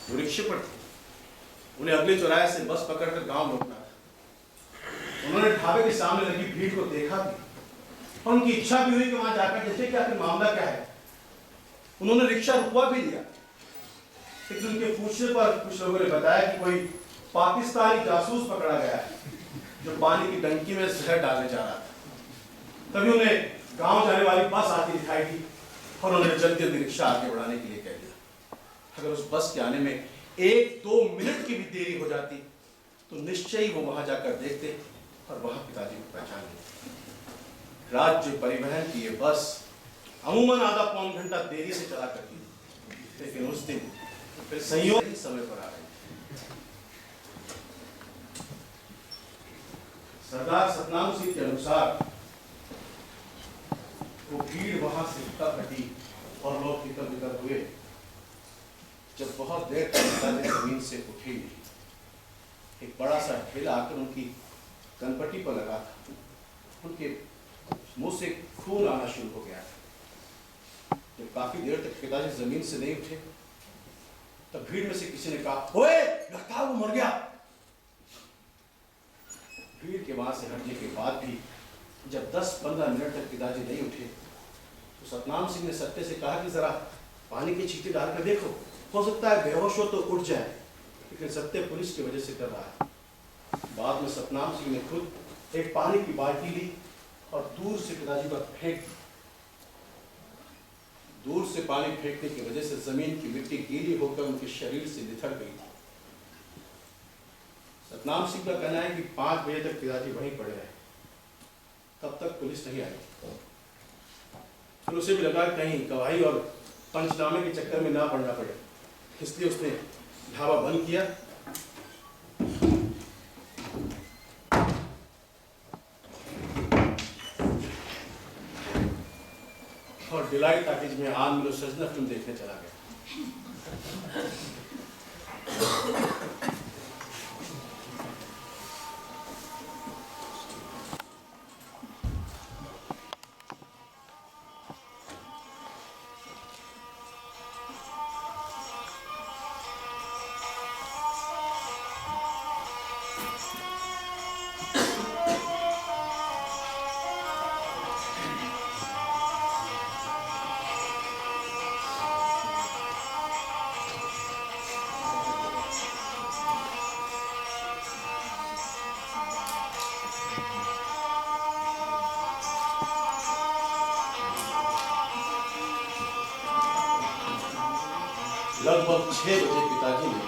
वो रिक्शे पर थे। उन्हें अगले चौराहे से बस पकड़कर गांव लौटना था। उन्होंने ढाबे के सामने लगी भीड़ को देखा भी और उनकी इच्छा भी हुई कि वहां जाकर देखे कि आखिर मामला क्या है। उन्होंने रिक्शा रुकवा भी लिया, लेकिन उनके पूछने पर कुछ लोगों ने बताया कि कोई पाकिस्तानी जासूस पकड़ा गया है जो पानी की टंकी में जहर डालने जा रहा था। तभी उन्हें गांव जाने वाली बस आती दिखाई दी और उन्होंने जल्दी जल्दी रिक्शा आगे बढ़ाने के लिए कह दिया। अगर उस बस के आने में 1-2 मिनट की भी देरी हो जाती तो निश्चय ही वो वहां जाकर देखते और वहां पिताजी को पहचान लेते। राज्य परिवहन की ये बस अमूमन आधा पौन घंटा देरी से चला करती थी, लेकिन उस दिन फिर संयोग ही समय पर आ गई। सरदार सतनाम सिंह के अनुसार वो भीड़ वहां से तब हटी और लोग निकल निकल हुए जब बहुत देर तक पिताजी जमीन से उठे नहीं। एक बड़ा सा ढेला आकर उनकी कनपटी पर लगा था। उनके मुंह से खून आना शुरू हो गया था। जब काफी देर तक पिताजी जमीन से नहीं उठे तब भीड़ में से किसी ने कहा, ओए, लगता है वो मर गया। भीड़ के वहां से हटने के बाद भी जब 10-15 मिनट तक पिताजी नहीं उठे तो सतनाम सिंह ने सत्य से कहा कि जरा पानी की छींटे डालकर देखो, हो सकता है बेहोश हो तो उठ जाए। लेकिन सत्य पुलिस की वजह से कर रहा है। बाद में सतनाम सिंह ने खुद एक पानी की बाल्टी ली और दूर से पिताजी पर फेंक दी। दूर से पानी फेंकने की वजह से जमीन की मिट्टी गीली होकर उनके शरीर से निथर गई थी। सतनाम सिंह का कहना है कि 5 बजे तक पिताजी वहीं पड़े रहे, तब तक पुलिस नहीं आई। फिर उसे भी लगा कहीं गवाही और पंचनामे के चक्कर में ना पड़ना पड़े, इसलिए उसने ढाबा बंद किया और डिलाइट टॉकीज में आन मिलो सजना फिल्म देखने चला गया। लगभग 6 बजे पिताजी ने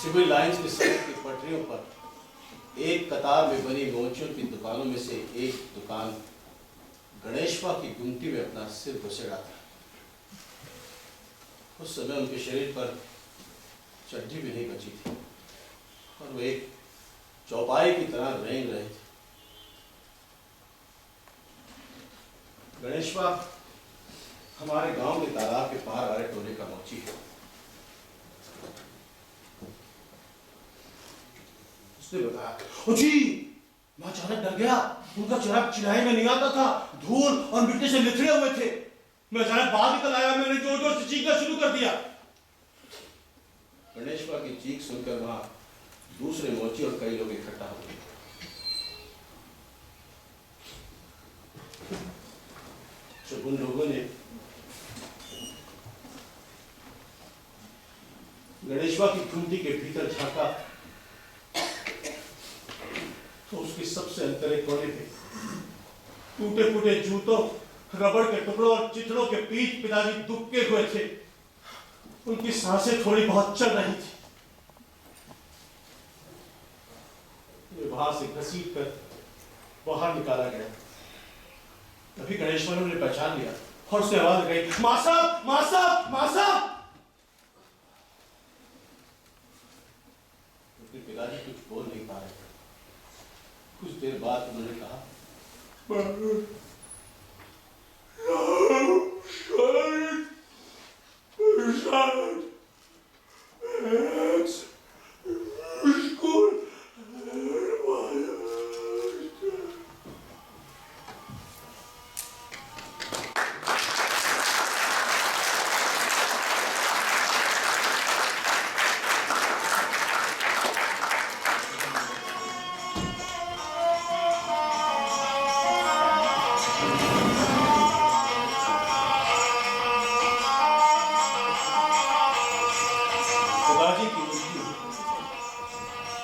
सिविल लाइंस की सड़क की पटरियों पर एक कतार में बनी मोचियों की दुकानों में से एक दुकान गणेशवा की गुमटी में अपना सिर घुसेड़ा था। उस समय उनके शरीर पर चड्डी भी नहीं बची थी और वो एक चौपाई की तरह रेंग रहे थे। गणेशवा हमारे गांव के तालाब के पार वाले टोले का मोची है। उसने बताया, ओ जी, मैं अचानक डर गया। उनका चेहरा चिढ़ाई में नहीं आता था, धूल और मिट्टी से लिथड़े हुए थे। मैं अचानक बाहर निकल आया, मैंने जोर जोर से चीखना शुरू कर दिया। गणेशवा की चीख सुनकर वहां दूसरे मोची और कई लोग इकट्ठा हो गए। जब उन लोगों ने गणेशवा की गुमटी के भीतर झांका तो उसके सबसे अंतरे कोने पे टूटे फूटे जूतों, रबड़ के टुकड़ों और चिथड़ों के पीठ पिताजी दुबके हुए थे। उनकी सांसें थोड़ी बहुत चल रही थी। ये वहां से घसीट कर बाहर निकाला गया। तभी गणेशवा ने पहचान लिया और उसने आवाज लगाई, मां साहब, मां साहब, मां साहब। पिताजी कुछ बोल नहीं पा रहे थे। कुछ देर बाद उन्होंने कहा,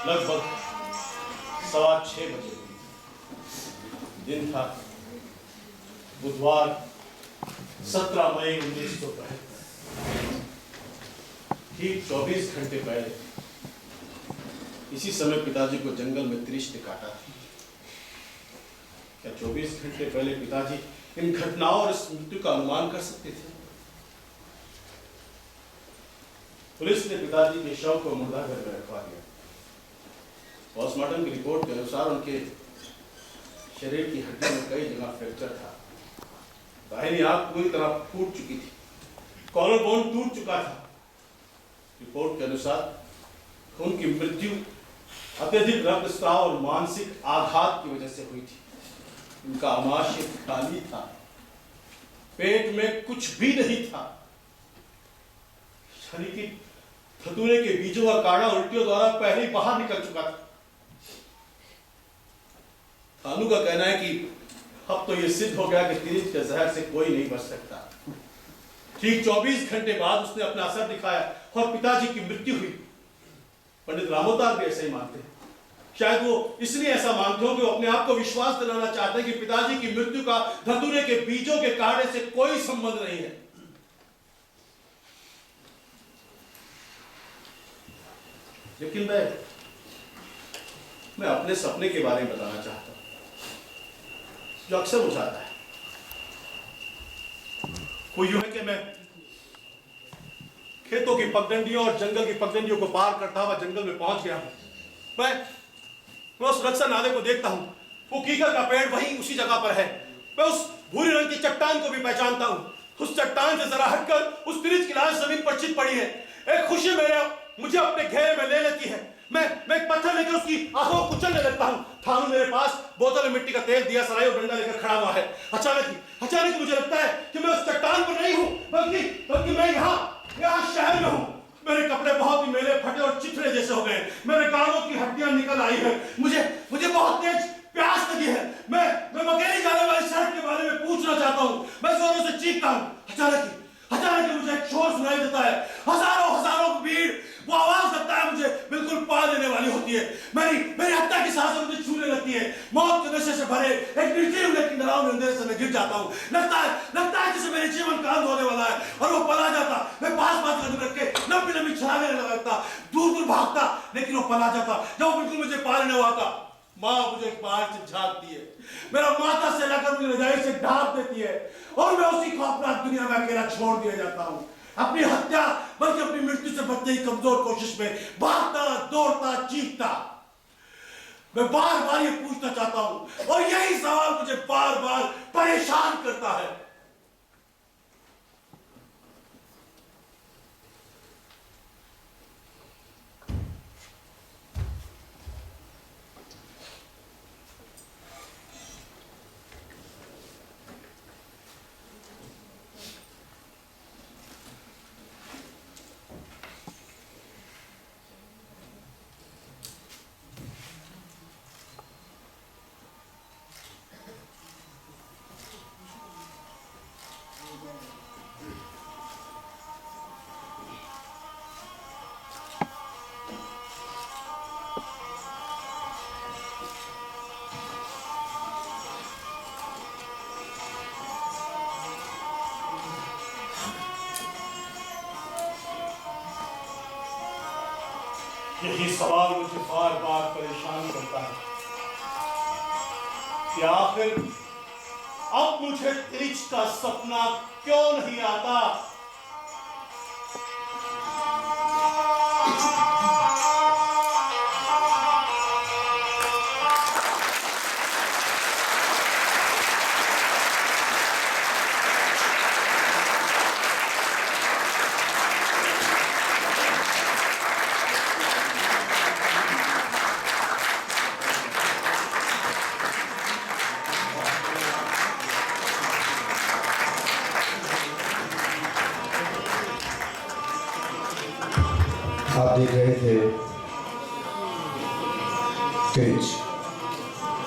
लगभग 6:15 बजे दिन था, बुधवार 17 मई 1965। ठीक 24 घंटे पहले इसी समय पिताजी को जंगल में त्रिश ने काटा। क्या 24 घंटे पहले पिताजी इन घटनाओं और इस मृत्यु का अनुमान कर सकते थे? पुलिस ने पिताजी के शव को मुर्दाघर में रखवा दिया। पोस्टमार्टम की रिपोर्ट के अनुसार उनके शरीर की हड्डियों में कई जगह फ्रैक्चर था। दाहिनी आंख पूरी तरह फूट चुकी थी, कॉलर बोन टूट चुका था। रिपोर्ट के अनुसार उनकी मृत्यु अत्यधिक रक्तस्राव और मानसिक आघात की वजह से हुई थी। उनका आमाशय खाली था, पेट में कुछ भी नहीं था। शरीर की धतूरे के बीजों का काढ़ा उल्टियों द्वारा पहले ही बाहर निकल चुका था। थानू का कहना है कि अब तो यह सिद्ध हो गया कि तिरिच के जहर से कोई नहीं बच सकता। ठीक 24 घंटे बाद उसने अपना असर दिखाया और पिताजी की मृत्यु हुई। पंडित रामोतार भी ऐसा ही मानते हैं। शायद वो इसलिए ऐसा मानते हो कि वो अपने आप को विश्वास दिलाना चाहते हैं कि पिताजी की मृत्यु का धतूरे के बीजों के काढ़े से कोई संबंध नहीं है। लेकिन मैं अपने सपने के बारे में बताना चाहता हूं, जो अक्सर हो जाता है। वो यूं है कि मैं खेतों की पगडंडियों और जंगल की पगडंडियों को पार करता हुआ जंगल में पहुंच गया हूं। मैं उस रक्षा नाले को देखता हूं। वो कीकर का पेड़ वहीं उसी जगह पर है। मैं उस भूरी रंग की चट्टान को भी पहचानता हूं। उस चट्टान से जरा हटकर उस तिरिच की लाश जमीन पर चित पड़ी है। एक खुशी मुझे अपने घेरे में ले लेती है। मैं एक पत्थर लेकर उसकी आंखों को कुचलने लगता हूँ। थानू मेरे पास बोतल में मिट्टी का तेल दिया सराय और डंडा लेकर खड़ा हुआ है। अचानक मुझे लगता है कि मैं उस चट्टान पर नहीं हूँ, बल्कि मैं यहाँ शहर में हूँ। मेरे कपड़े बहुत ही मेले फटे और चिथड़े जैसे हो गए। मेरे गालों की हड्डियां निकल आई है। मुझे बहुत तेज प्यास लगी है। मैं मकेरी जाने वाली सड़क के बारे में पूछना चाहता हूँ। मैं जोरों से चीखता हूँ। अचानक मुझे एक शोर सुनाई देता है। हजारों की भीड़। वो आवाज लगता है मुझे बिल्कुल पा लेने वाली होती है। मेरी हत्या की सांसें मुझे छूने लगती है। मौत के नशे से भरे एक निर्जीव लेकिन डरावने अंधेरे से मैं गिर जाता हूँ। लगता है जैसे मेरे जीवन का अंत होने वाला है और वो पला जाता। मैं पास कदम रख के लंबी छलांगे लगता, दूर भागता, लेकिन वो पला जाता। जब वो बिल्कुल मुझे पा लेने वाला था, माँ मुझे बाहर से झांकती है, मेरा माथा से लेकर मुझे रजाई से ढांप देती है और मैं उसी को अपना दुनिया में अकेला छोड़ दिया जाता हूँ। अपनी हत्या बल्कि अपनी मृत्यु से बचने की कमजोर कोशिश में भागता, दौड़ता, चीखता। मैं बार ये पूछना चाहता हूँ और यही सवाल मुझे बार परेशान करता है। यही सवाल मुझे बार परेशान करता है कि आखिर अब मुझे तिरिच का सपना क्यों नहीं आता। आप देख रहे थे तिरिच,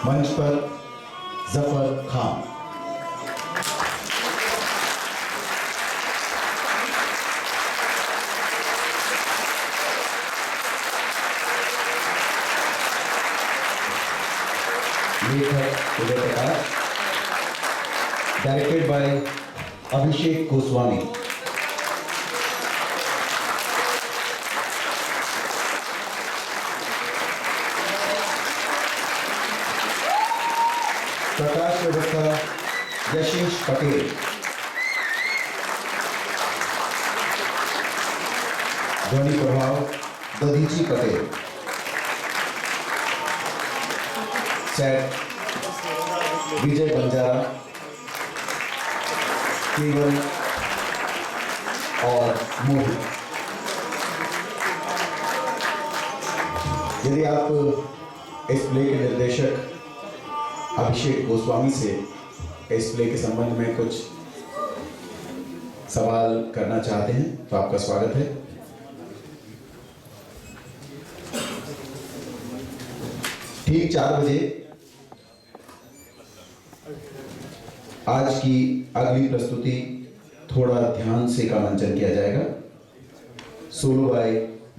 मंच पर जफर खान। लेखक उदय प्रकाश, डायरेक्टेड बाय अभिषेक गोस्वामी। प्रकाश व्यवस्था यशीश पटेल। ध्वनि प्रभाव दधीची पटेल। सेट विजय बंजारा, केवल और मोहित। यदि आप इस प्ले के निर्देशक अभिषेक गोस्वामी से इस प्ले के संबंध में कुछ सवाल करना चाहते हैं तो आपका स्वागत है। ठीक 4 बजे आज की अगली प्रस्तुति थोड़ा ध्यान से का मंचन किया जाएगा। सोलो बाय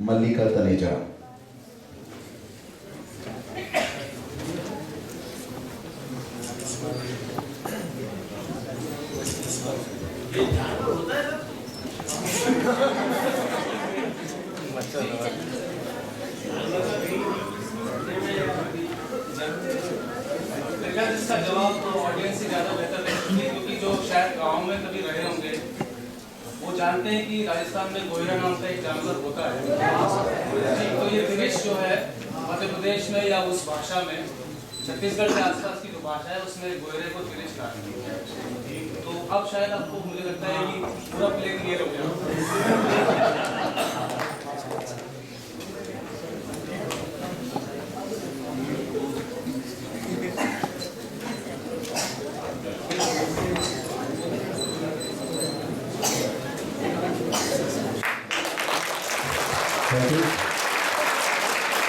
मल्लिका तनेजा। इसका जवाब तो ऑडियंस से ज़्यादा बेहतर है, क्योंकि जो शायद गांव में कभी रहे होंगे वो जानते हैं कि राजस्थान में गोहिरा नाम का एक जानवर होता है। तो ये तिरिच जो है मध्य प्रदेश में या उस भाषा में छत्तीसगढ़ के आसपास की जो भाषा है उसमें गोयरे को तिरिच कहा है। तो अब शायद आपको मुझे लगता है कि पूरा प्ले क्लियर हो गया।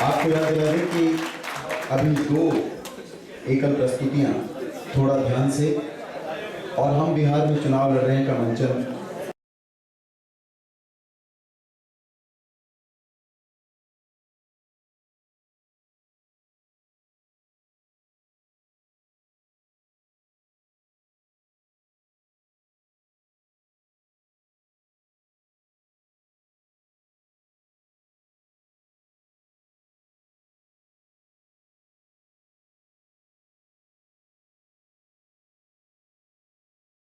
आपको याद दिला दें कि अभी 2 एकल प्रस्तुतियां, थोड़ा ध्यान से, और हम बिहार में चुनाव लड़ रहे हैं का मंचन